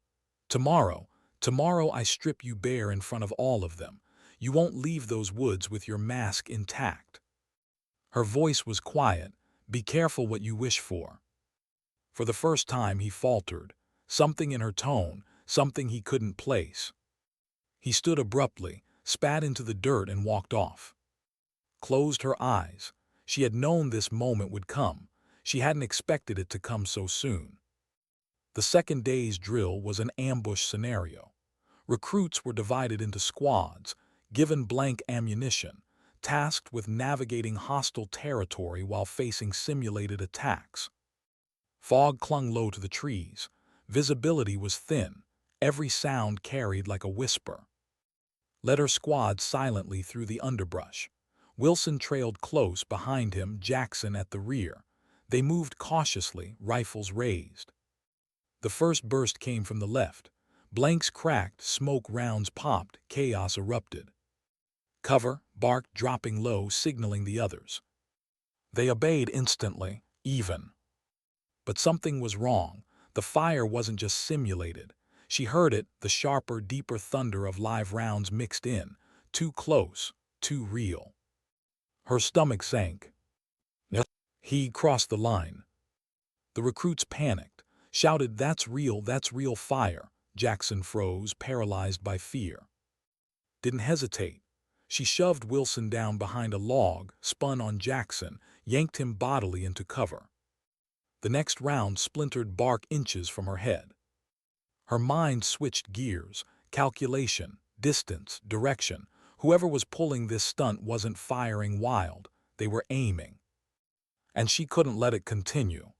Speaker 1: Tomorrow, tomorrow I strip you bare in front of all of them. You won't leave those woods with your mask intact. Her voice was quiet. Be careful what you wish for. For the first time he faltered, something in her tone, something he couldn't place. He stood abruptly, spat into the dirt and walked off. Closed her eyes. She had known this moment would come. She hadn't expected it to come so soon. The second day's drill was an ambush scenario. Recruits were divided into squads, given blank ammunition, tasked with navigating hostile territory while facing simulated attacks. Fog clung low to the trees. Visibility was thin. Every sound carried like a whisper. Led her squad silently through the underbrush. Wilson trailed close behind him, Jackson at the rear. They moved cautiously, rifles raised. The first burst came from the left. Blanks cracked, smoke rounds popped, chaos erupted. Cover, barked, dropping low, signaling the others. They obeyed instantly, even. But something was wrong. The fire wasn't just simulated. She heard it, the sharper, deeper thunder of live rounds mixed in. Too close, too real. Her stomach sank. He crossed the line. The recruits panicked, shouted, that's real fire. Jackson froze, paralyzed by fear. Didn't hesitate. She shoved Wilson down behind a log, spun on Jackson, yanked him bodily into cover. The next round splintered bark inches from her head. Her mind switched gears, calculation, distance, direction. Whoever was pulling this stunt wasn't firing wild, they were aiming. And she couldn't let it continue.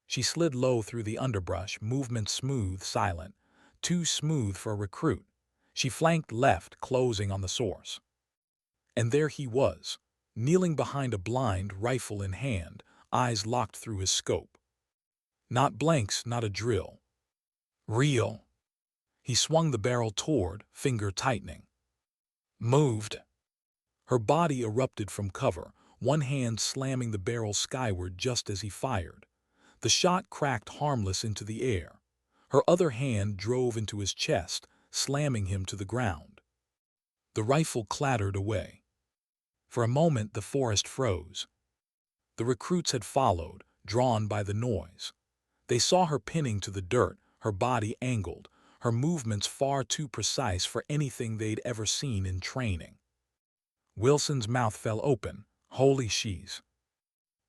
Speaker 1: She slid low through the underbrush, movement smooth, silent, too smooth for a recruit. She flanked left, closing on the source. And there he was, kneeling behind a blind, rifle in hand, eyes locked through his scope. Not blanks, not a drill. Real. He swung the barrel toward, finger tightening. Moved. Her body erupted from cover, one hand slamming the barrel skyward just as he fired. The shot cracked harmless into the air. Her other hand drove into his chest, slamming him to the ground. The rifle clattered away. For a moment the forest froze. The recruits had followed, drawn by the noise. They saw her pinning to the dirt, her body angled, her movements far too precise for anything they'd ever seen in training. Wilson's mouth fell open. Holy she's.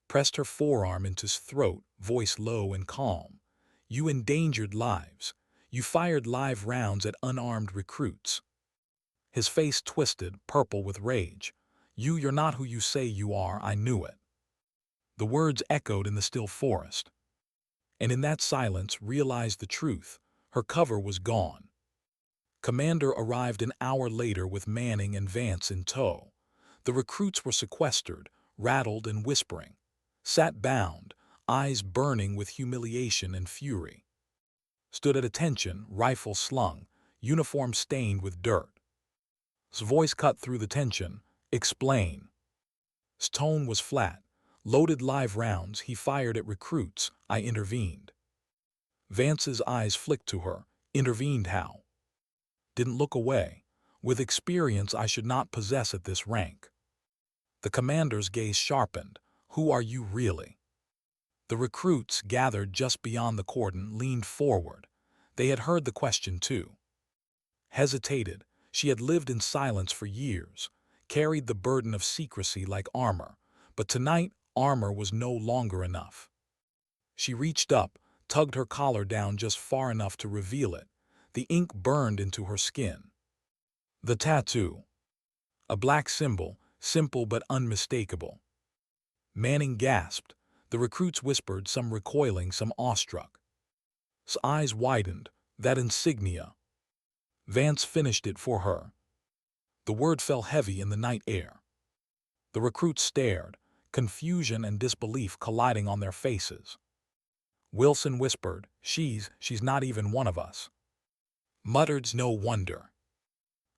Speaker 1: Pressed her forearm into his throat, voice low and calm. You endangered lives. You fired live rounds at unarmed recruits. His face twisted, purple with rage. You're not who you say you are, I knew it. The words echoed in the still forest. And in that silence realized the truth. Her cover was gone. Commander arrived an hour later with Manning and Vance in tow. The recruits were sequestered, rattled and whispering. Sat bound, eyes burning with humiliation and fury. Stood at attention, rifle slung, uniform stained with dirt. His voice cut through the tension. Explain. His tone was flat. Loaded live rounds he fired at recruits. I intervened. Vance's eyes flicked to her. Intervened how? Didn't look away. With experience I should not possess at this rank. The commander's gaze sharpened. Who are you really? The recruits, gathered just beyond the cordon, leaned forward. They had heard the question too. Hesitated. She had lived in silence for years, carried the burden of secrecy like armor, but tonight armor was no longer enough. She reached up, tugged her collar down just far enough to reveal it. The ink burned into her skin. The tattoo. A black symbol, simple but unmistakable. Manning gasped. The recruits whispered, some recoiling, some awestruck. His eyes widened. That insignia. Vance finished it for her. The word fell heavy in the night air. The recruits stared, confusion and disbelief colliding on their faces. Wilson whispered, she's not even one of us. Muttered's no wonder.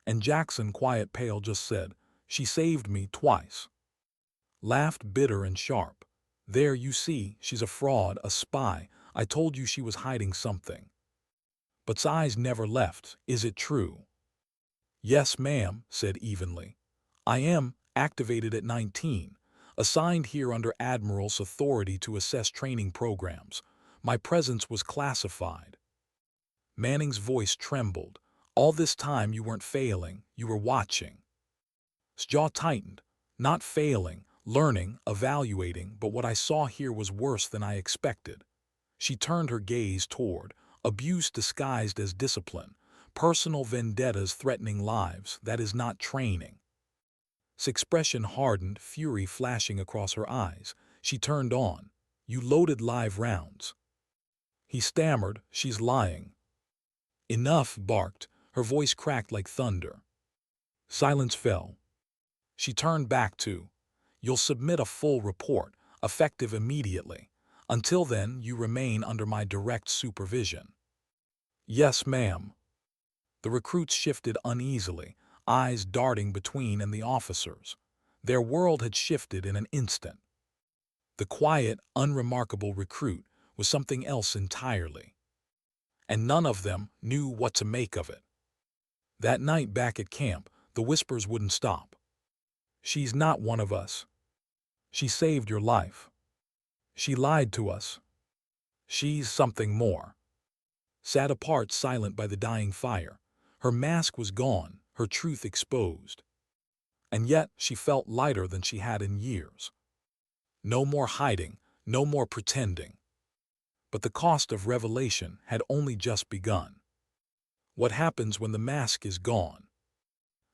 Speaker 1: And Jackson, quiet pale, just said, she saved me twice. Laughed bitter and sharp. There, you see, she's a fraud, a spy. I told you she was hiding something. But's eyes never left. Is it true? Yes, ma'am, said evenly. I am activated at 19, assigned here under Admiral's authority to assess training programs. My presence was classified. Manning's voice trembled. All this time you weren't failing, you were watching. His jaw tightened. Not failing, learning, evaluating, but what I saw here was worse than I expected. She turned her gaze toward abuse disguised as discipline, personal vendettas threatening lives. That is not training. His expression hardened, fury flashing across her eyes. She turned on. You loaded live rounds. He stammered, she's lying. Enough, barked. Her voice cracked like thunder. Silence fell. She turned back to, you'll submit a full report, effective immediately. Until then, you remain under my direct supervision. Yes, ma'am. The recruits shifted uneasily, eyes darting between and the officers. Their world had shifted in an instant. The quiet, unremarkable recruit was something else entirely. And none of them knew what to make of it. That night back at camp, the whispers wouldn't stop. She's not one of us. She saved your life. She lied to us. She's something more. Sat apart, silent by the dying fire. Her mask was gone, her truth exposed. And yet she felt lighter than she had in years. No more hiding, no more pretending. But the cost of revelation had only just begun. What happens when the mask is gone?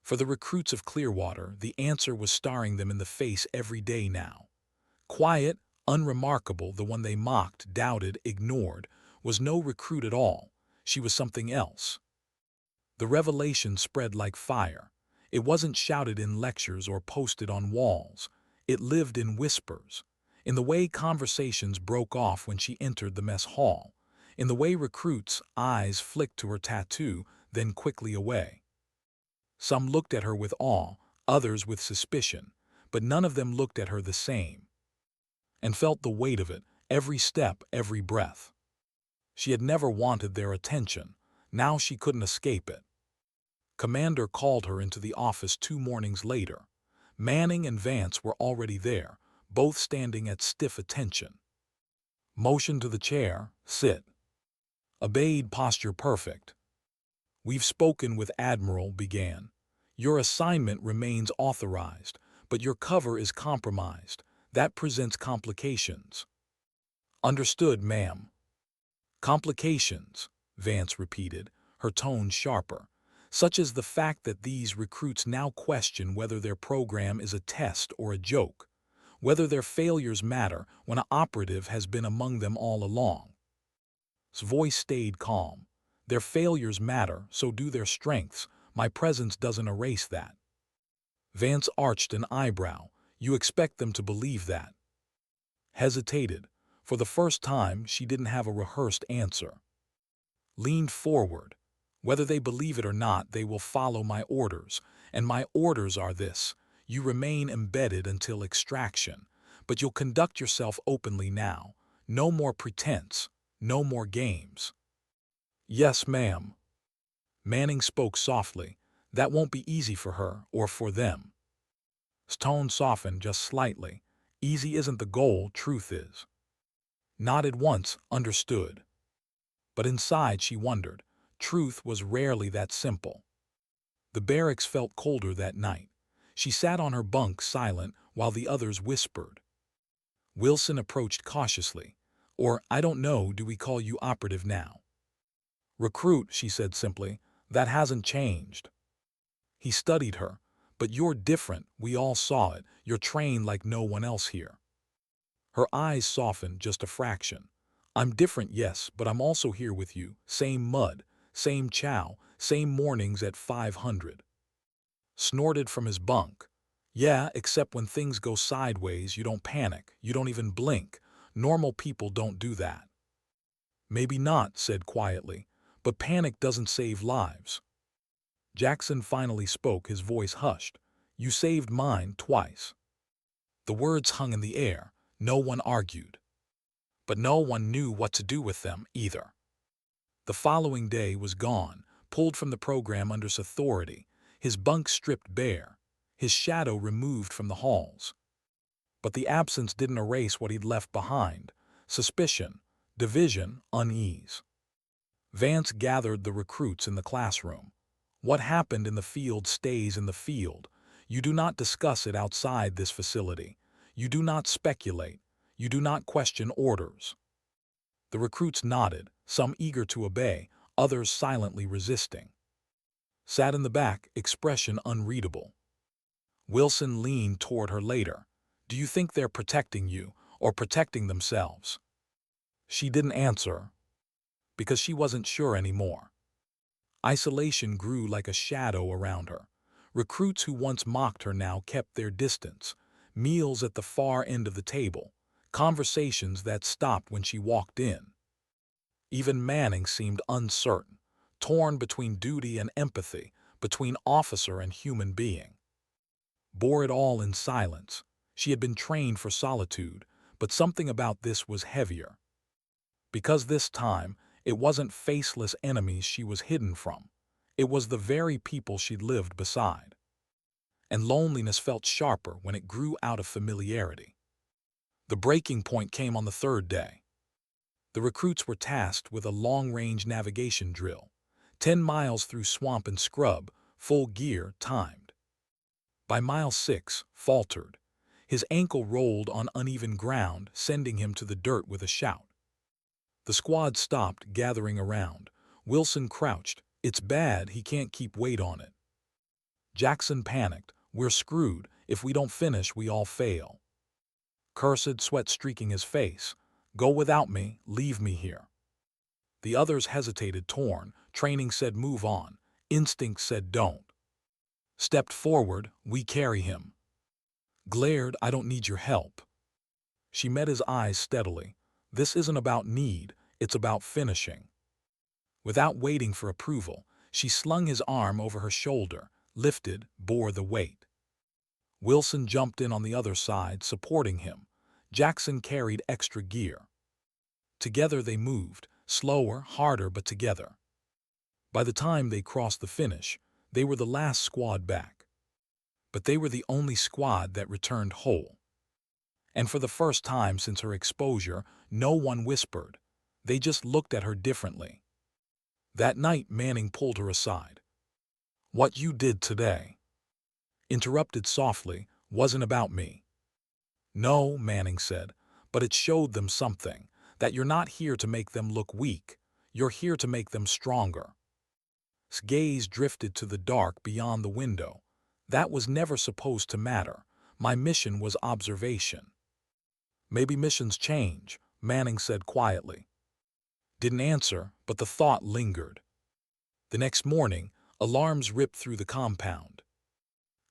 Speaker 1: For the recruits of Clearwater, the answer was staring them in the face every day now. Quiet, unremarkable, the one they mocked, doubted, ignored, was no recruit at all. She was something else. The revelation spread like fire. It wasn't shouted in lectures or posted on walls. It lived in whispers, in the way conversations broke off when she entered the mess hall, in the way recruits' eyes flicked to her tattoo, then quickly away. Some looked at her with awe, others with suspicion, but none of them looked at her the same, and felt the weight of it, every step, every breath. She had never wanted their attention. Now she couldn't escape it. Commander called her into the office 2 mornings later. Manning and Vance were already there, both standing at stiff attention. Motion to the chair, sit. Obeyed, posture perfect. We've spoken with Admiral, began. Your assignment remains authorized, but your cover is compromised. That presents complications. Understood, ma'am. Complications, Vance repeated, her tone sharper, such as the fact that these recruits now question whether their program is a test or a joke, whether their failures matter when an operative has been among them all along. His voice stayed calm. Their failures matter, so do their strengths. My presence doesn't erase that. Vance arched an eyebrow. You expect them to believe that? Hesitated. For the first time, she didn't have a rehearsed answer. Leaned forward. Whether they believe it or not, they will follow my orders. And my orders are this. You remain embedded until extraction. But you'll conduct yourself openly now. No more pretense. No more games. Yes, ma'am. Manning spoke softly. That won't be easy for her, or for them. His tone softened just slightly. Easy isn't the goal, truth is. Nodded once, understood. But inside she wondered. Truth was rarely that simple. The barracks felt colder that night. She sat on her bunk silent while the others whispered. Wilson approached cautiously. Or, I don't know, do we call you operative now? Recruit, she said simply. That hasn't changed. He studied her. But you're different, we all saw it. You're trained like no one else here. Her eyes softened just a fraction. I'm different, yes, but I'm also here with you. Same mud, same chow, same mornings at 500. Snorted from his bunk. Yeah, except when things go sideways, you don't panic, you don't even blink. Normal people don't do that. Maybe not, said quietly, but panic doesn't save lives. Jackson finally spoke, his voice hushed. You saved mine twice. The words hung in the air. No one argued. But no one knew what to do with them either. The following day was gone, pulled from the program under his authority, his bunk stripped bare, his shadow removed from the halls. But the absence didn't erase what he'd left behind: suspicion, division, unease. Vance gathered the recruits in the classroom. What happened in the field stays in the field. You do not discuss it outside this facility. You do not speculate. You do not question orders. The recruits nodded, some eager to obey, others silently resisting. Sat in the back, expression unreadable. Wilson leaned toward her later. Do you think they're protecting you, or protecting themselves? She didn't answer, because she wasn't sure anymore. Isolation grew like a shadow around her. Recruits who once mocked her now kept their distance. Meals at the far end of the table. Conversations that stopped when she walked in. Even Manning seemed uncertain, torn between duty and empathy, between officer and human being. Bore it all in silence. She had been trained for solitude, but something about this was heavier. Because this time, it wasn't faceless enemies she was hidden from. It was the very people she'd lived beside. And loneliness felt sharper when it grew out of familiarity. The breaking point came on the third day. The recruits were tasked with a long-range navigation drill, 10 miles through swamp and scrub, full gear, timed. By mile 6, faltered. His ankle rolled on uneven ground, sending him to the dirt with a shout. The squad stopped, gathering around. Wilson crouched. It's bad, he can't keep weight on it. Jackson panicked. We're screwed. If we don't finish, we all fail. Cursed, sweat streaking his face. Go without me, leave me here. The others hesitated, torn. Training said move on. Instinct said don't. Stepped forward, we carry him. Glared, I don't need your help. She met his eyes steadily. This isn't about need, it's about finishing. Without waiting for approval, she slung his arm over her shoulder, lifted, bore the weight. Wilson jumped in on the other side, supporting him. Jackson carried extra gear. Together they moved, slower, harder, but together. By the time they crossed the finish, they were the last squad back. But they were the only squad that returned whole. And for the first time since her exposure, no one whispered. They just looked at her differently. That night, Manning pulled her aside. What you did today, interrupted softly, wasn't about me. No, Manning said, but it showed them something, that you're not here to make them look weak. You're here to make them stronger. His gaze drifted to the dark beyond the window. That was never supposed to matter. My mission was observation. Maybe missions change, Manning said quietly. Didn't answer, but the thought lingered. The next morning, alarms ripped through the compound.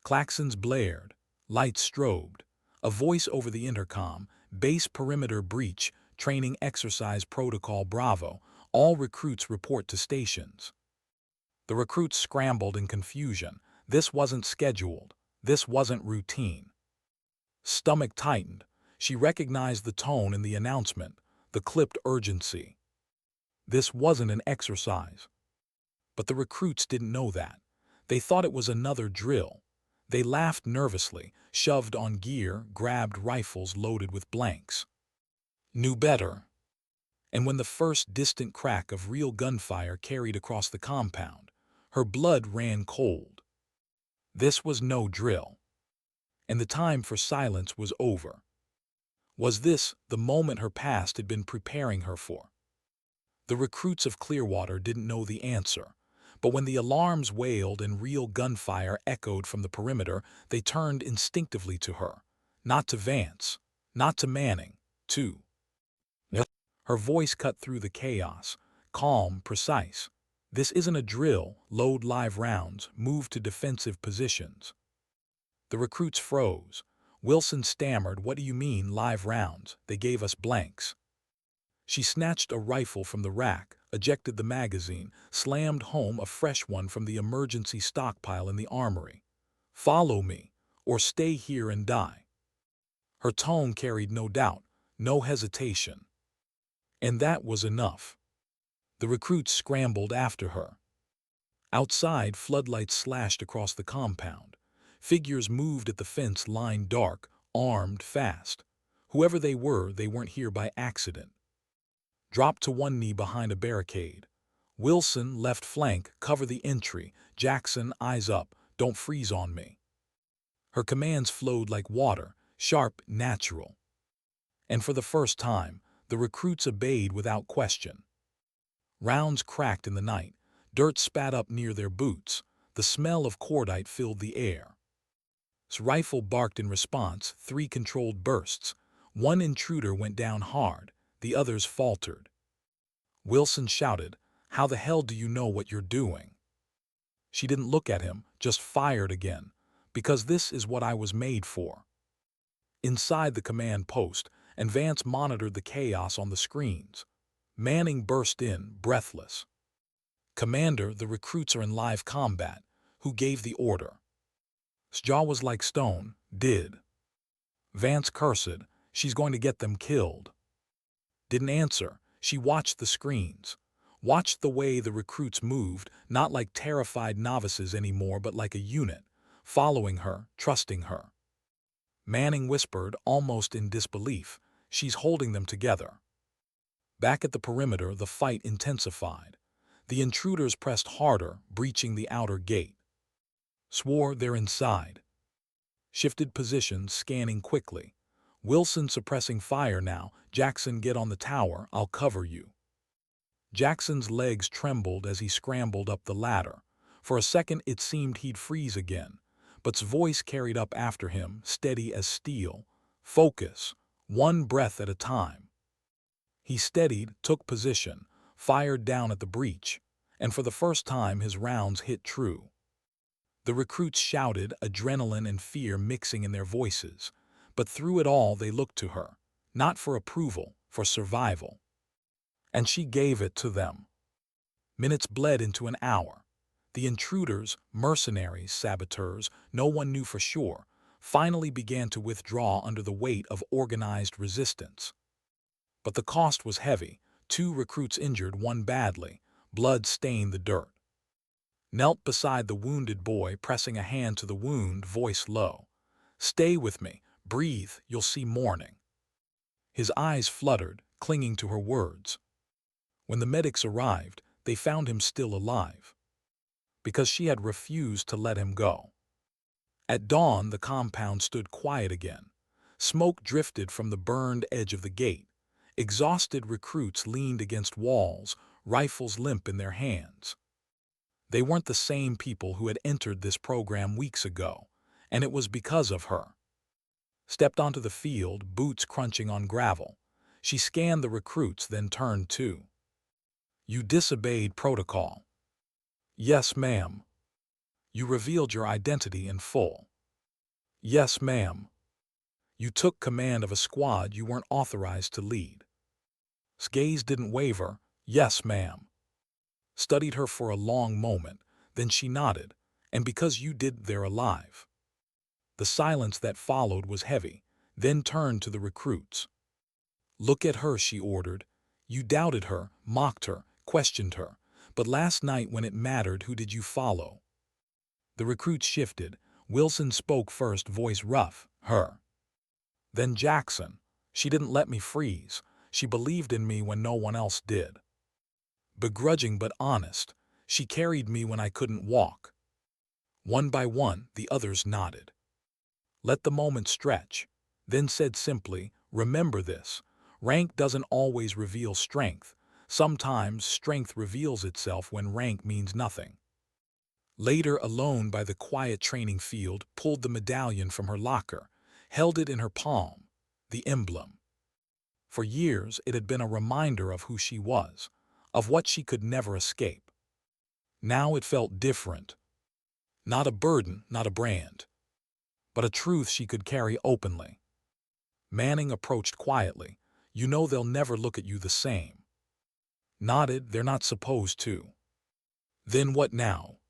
Speaker 1: Klaxons blared, lights strobed, a voice over the intercom, base perimeter breach, training exercise protocol Bravo, all recruits report to stations. The recruits scrambled in confusion. This wasn't scheduled. This wasn't routine. Stomach tightened. She recognized the tone in the announcement, the clipped urgency. This wasn't an exercise. But the recruits didn't know that. They thought it was another drill. They laughed nervously, shoved on gear, grabbed rifles loaded with blanks. Knew better. And when the first distant crack of real gunfire carried across the compound, her blood ran cold. This was no drill. And the time for silence was over. Was this the moment her past had been preparing her for? The recruits of Clearwater didn't know the answer, but when the alarms wailed and real gunfire echoed from the perimeter, they turned instinctively to her. Not to Vance, not to Manning, 2. Yep. Her voice cut through the chaos, calm, precise. This isn't a drill, load live rounds, move to defensive positions. The recruits froze. Wilson stammered, "What do you mean, live rounds? They gave us blanks." She snatched a rifle from the rack, ejected the magazine, slammed home a fresh one from the emergency stockpile in the armory. "Follow me, or stay here and die." Her tone carried no doubt, no hesitation. And that was enough. The recruits scrambled after her. Outside, floodlights slashed across the compound. Figures moved at the fence line, dark, armed, fast. Whoever they weren't here by accident. Dropped to one knee behind a barricade. Wilson, left flank, cover the entry. Jackson, eyes up, don't freeze on me. Her commands flowed like water, sharp, natural. And for the first time, the recruits obeyed without question. Rounds cracked in the night. Dirt spat up near their boots. The smell of cordite filled the air. His rifle barked in response, 3 controlled bursts. One intruder went down hard, the others faltered. Wilson shouted, "How the hell do you know what you're doing?" She didn't look at him, just fired again. "Because this is what I was made for." Inside the command post, and Vance monitored the chaos on the screens. Manning burst in, breathless. "Commander, the recruits are in live combat. Who gave the order?" His jaw was like stone. "Did." Vance cursed, "She's going to get them killed." Didn't answer. She watched the screens. Watched the way the recruits moved, not like terrified novices anymore, but like a unit, following her, trusting her. Manning whispered, almost in disbelief, "She's holding them together." Back at the perimeter, the fight intensified. The intruders pressed harder, breaching the outer gate. Swore they're inside. Shifted positions, scanning quickly. Wilson suppressing fire now. "Jackson, get on the tower, I'll cover you." Jackson's legs trembled as he scrambled up the ladder. For a second it seemed he'd freeze again, but's voice carried up after him, steady as steel. "Focus, one breath at a time." He steadied, took position, fired down at the breach, and for the first time his rounds hit true. The recruits shouted, adrenaline and fear mixing in their voices, but through it all they looked to her, not for approval, for survival. And she gave it to them. Minutes bled into an hour. The intruders, mercenaries, saboteurs, no one knew for sure, finally began to withdraw under the weight of organized resistance. But the cost was heavy. 2 recruits injured, one badly. Blood stained the dirt. Knelt beside the wounded boy, pressing a hand to the wound, voice low. "Stay with me. Breathe, you'll see morning." His eyes fluttered, clinging to her words. When the medics arrived, they found him still alive. Because she had refused to let him go. At dawn, the compound stood quiet again. Smoke drifted from the burned edge of the gate. Exhausted recruits leaned against walls, rifles limp in their hands. They weren't the same people who had entered this program weeks ago, and it was because of her. Stepped onto the field, boots crunching on gravel. She scanned the recruits, then turned to. "You disobeyed protocol." "Yes, ma'am." "You revealed your identity in full." "Yes, ma'am." "You took command of a squad you weren't authorized to lead." His gaze didn't waver. "Yes, ma'am." Studied her for a long moment, then she nodded. "And because you did, they're alive." The silence that followed was heavy, then turned to the recruits. "Look at her," she ordered. "You doubted her, mocked her, questioned her. But last night when it mattered, who did you follow?" The recruits shifted. Wilson spoke first, voice rough. "Her." Then Jackson. "She didn't let me freeze. She believed in me when no one else did. Begrudging but honest. She carried me when I couldn't walk." One by one, the others nodded. Let the moment stretch, then said simply, "Remember this. Rank doesn't always reveal strength. Sometimes strength reveals itself when rank means nothing." Later, alone by the quiet training field, pulled the medallion from her locker, held it in her palm, the emblem. For years, it had been a reminder of who she was, of what she could never escape. Now it felt different. Not a burden, not a brand, but a truth she could carry openly. Manning approached quietly. "You know they'll never look at you the same." Nodded. "They're not supposed to." "Then what now?"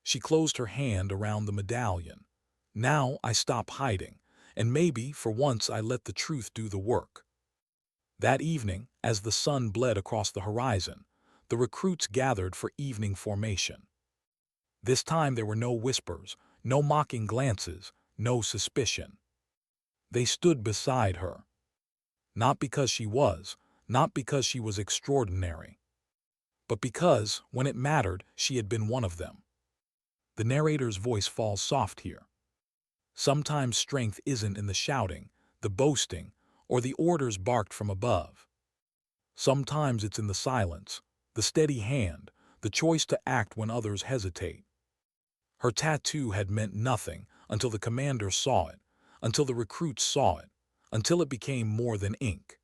Speaker 1: She closed her hand around the medallion. "Now I stop hiding, and maybe, for once, I let the truth do the work." That evening, as the sun bled across the horizon, the recruits gathered for evening formation. This time there were no whispers, no mocking glances, no suspicion. They stood beside her. Not because she was, not because she was extraordinary, but because, when it mattered, she had been one of them. The narrator's voice falls soft here. Sometimes strength isn't in the shouting, the boasting, or the orders barked from above. Sometimes it's in the silence, the steady hand, the choice to act when others hesitate. Her tattoo had meant nothing until the commander saw it, until the recruits saw it, until it became more than ink.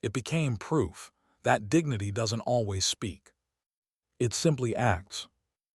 Speaker 1: It became proof that dignity doesn't always speak. It simply acts.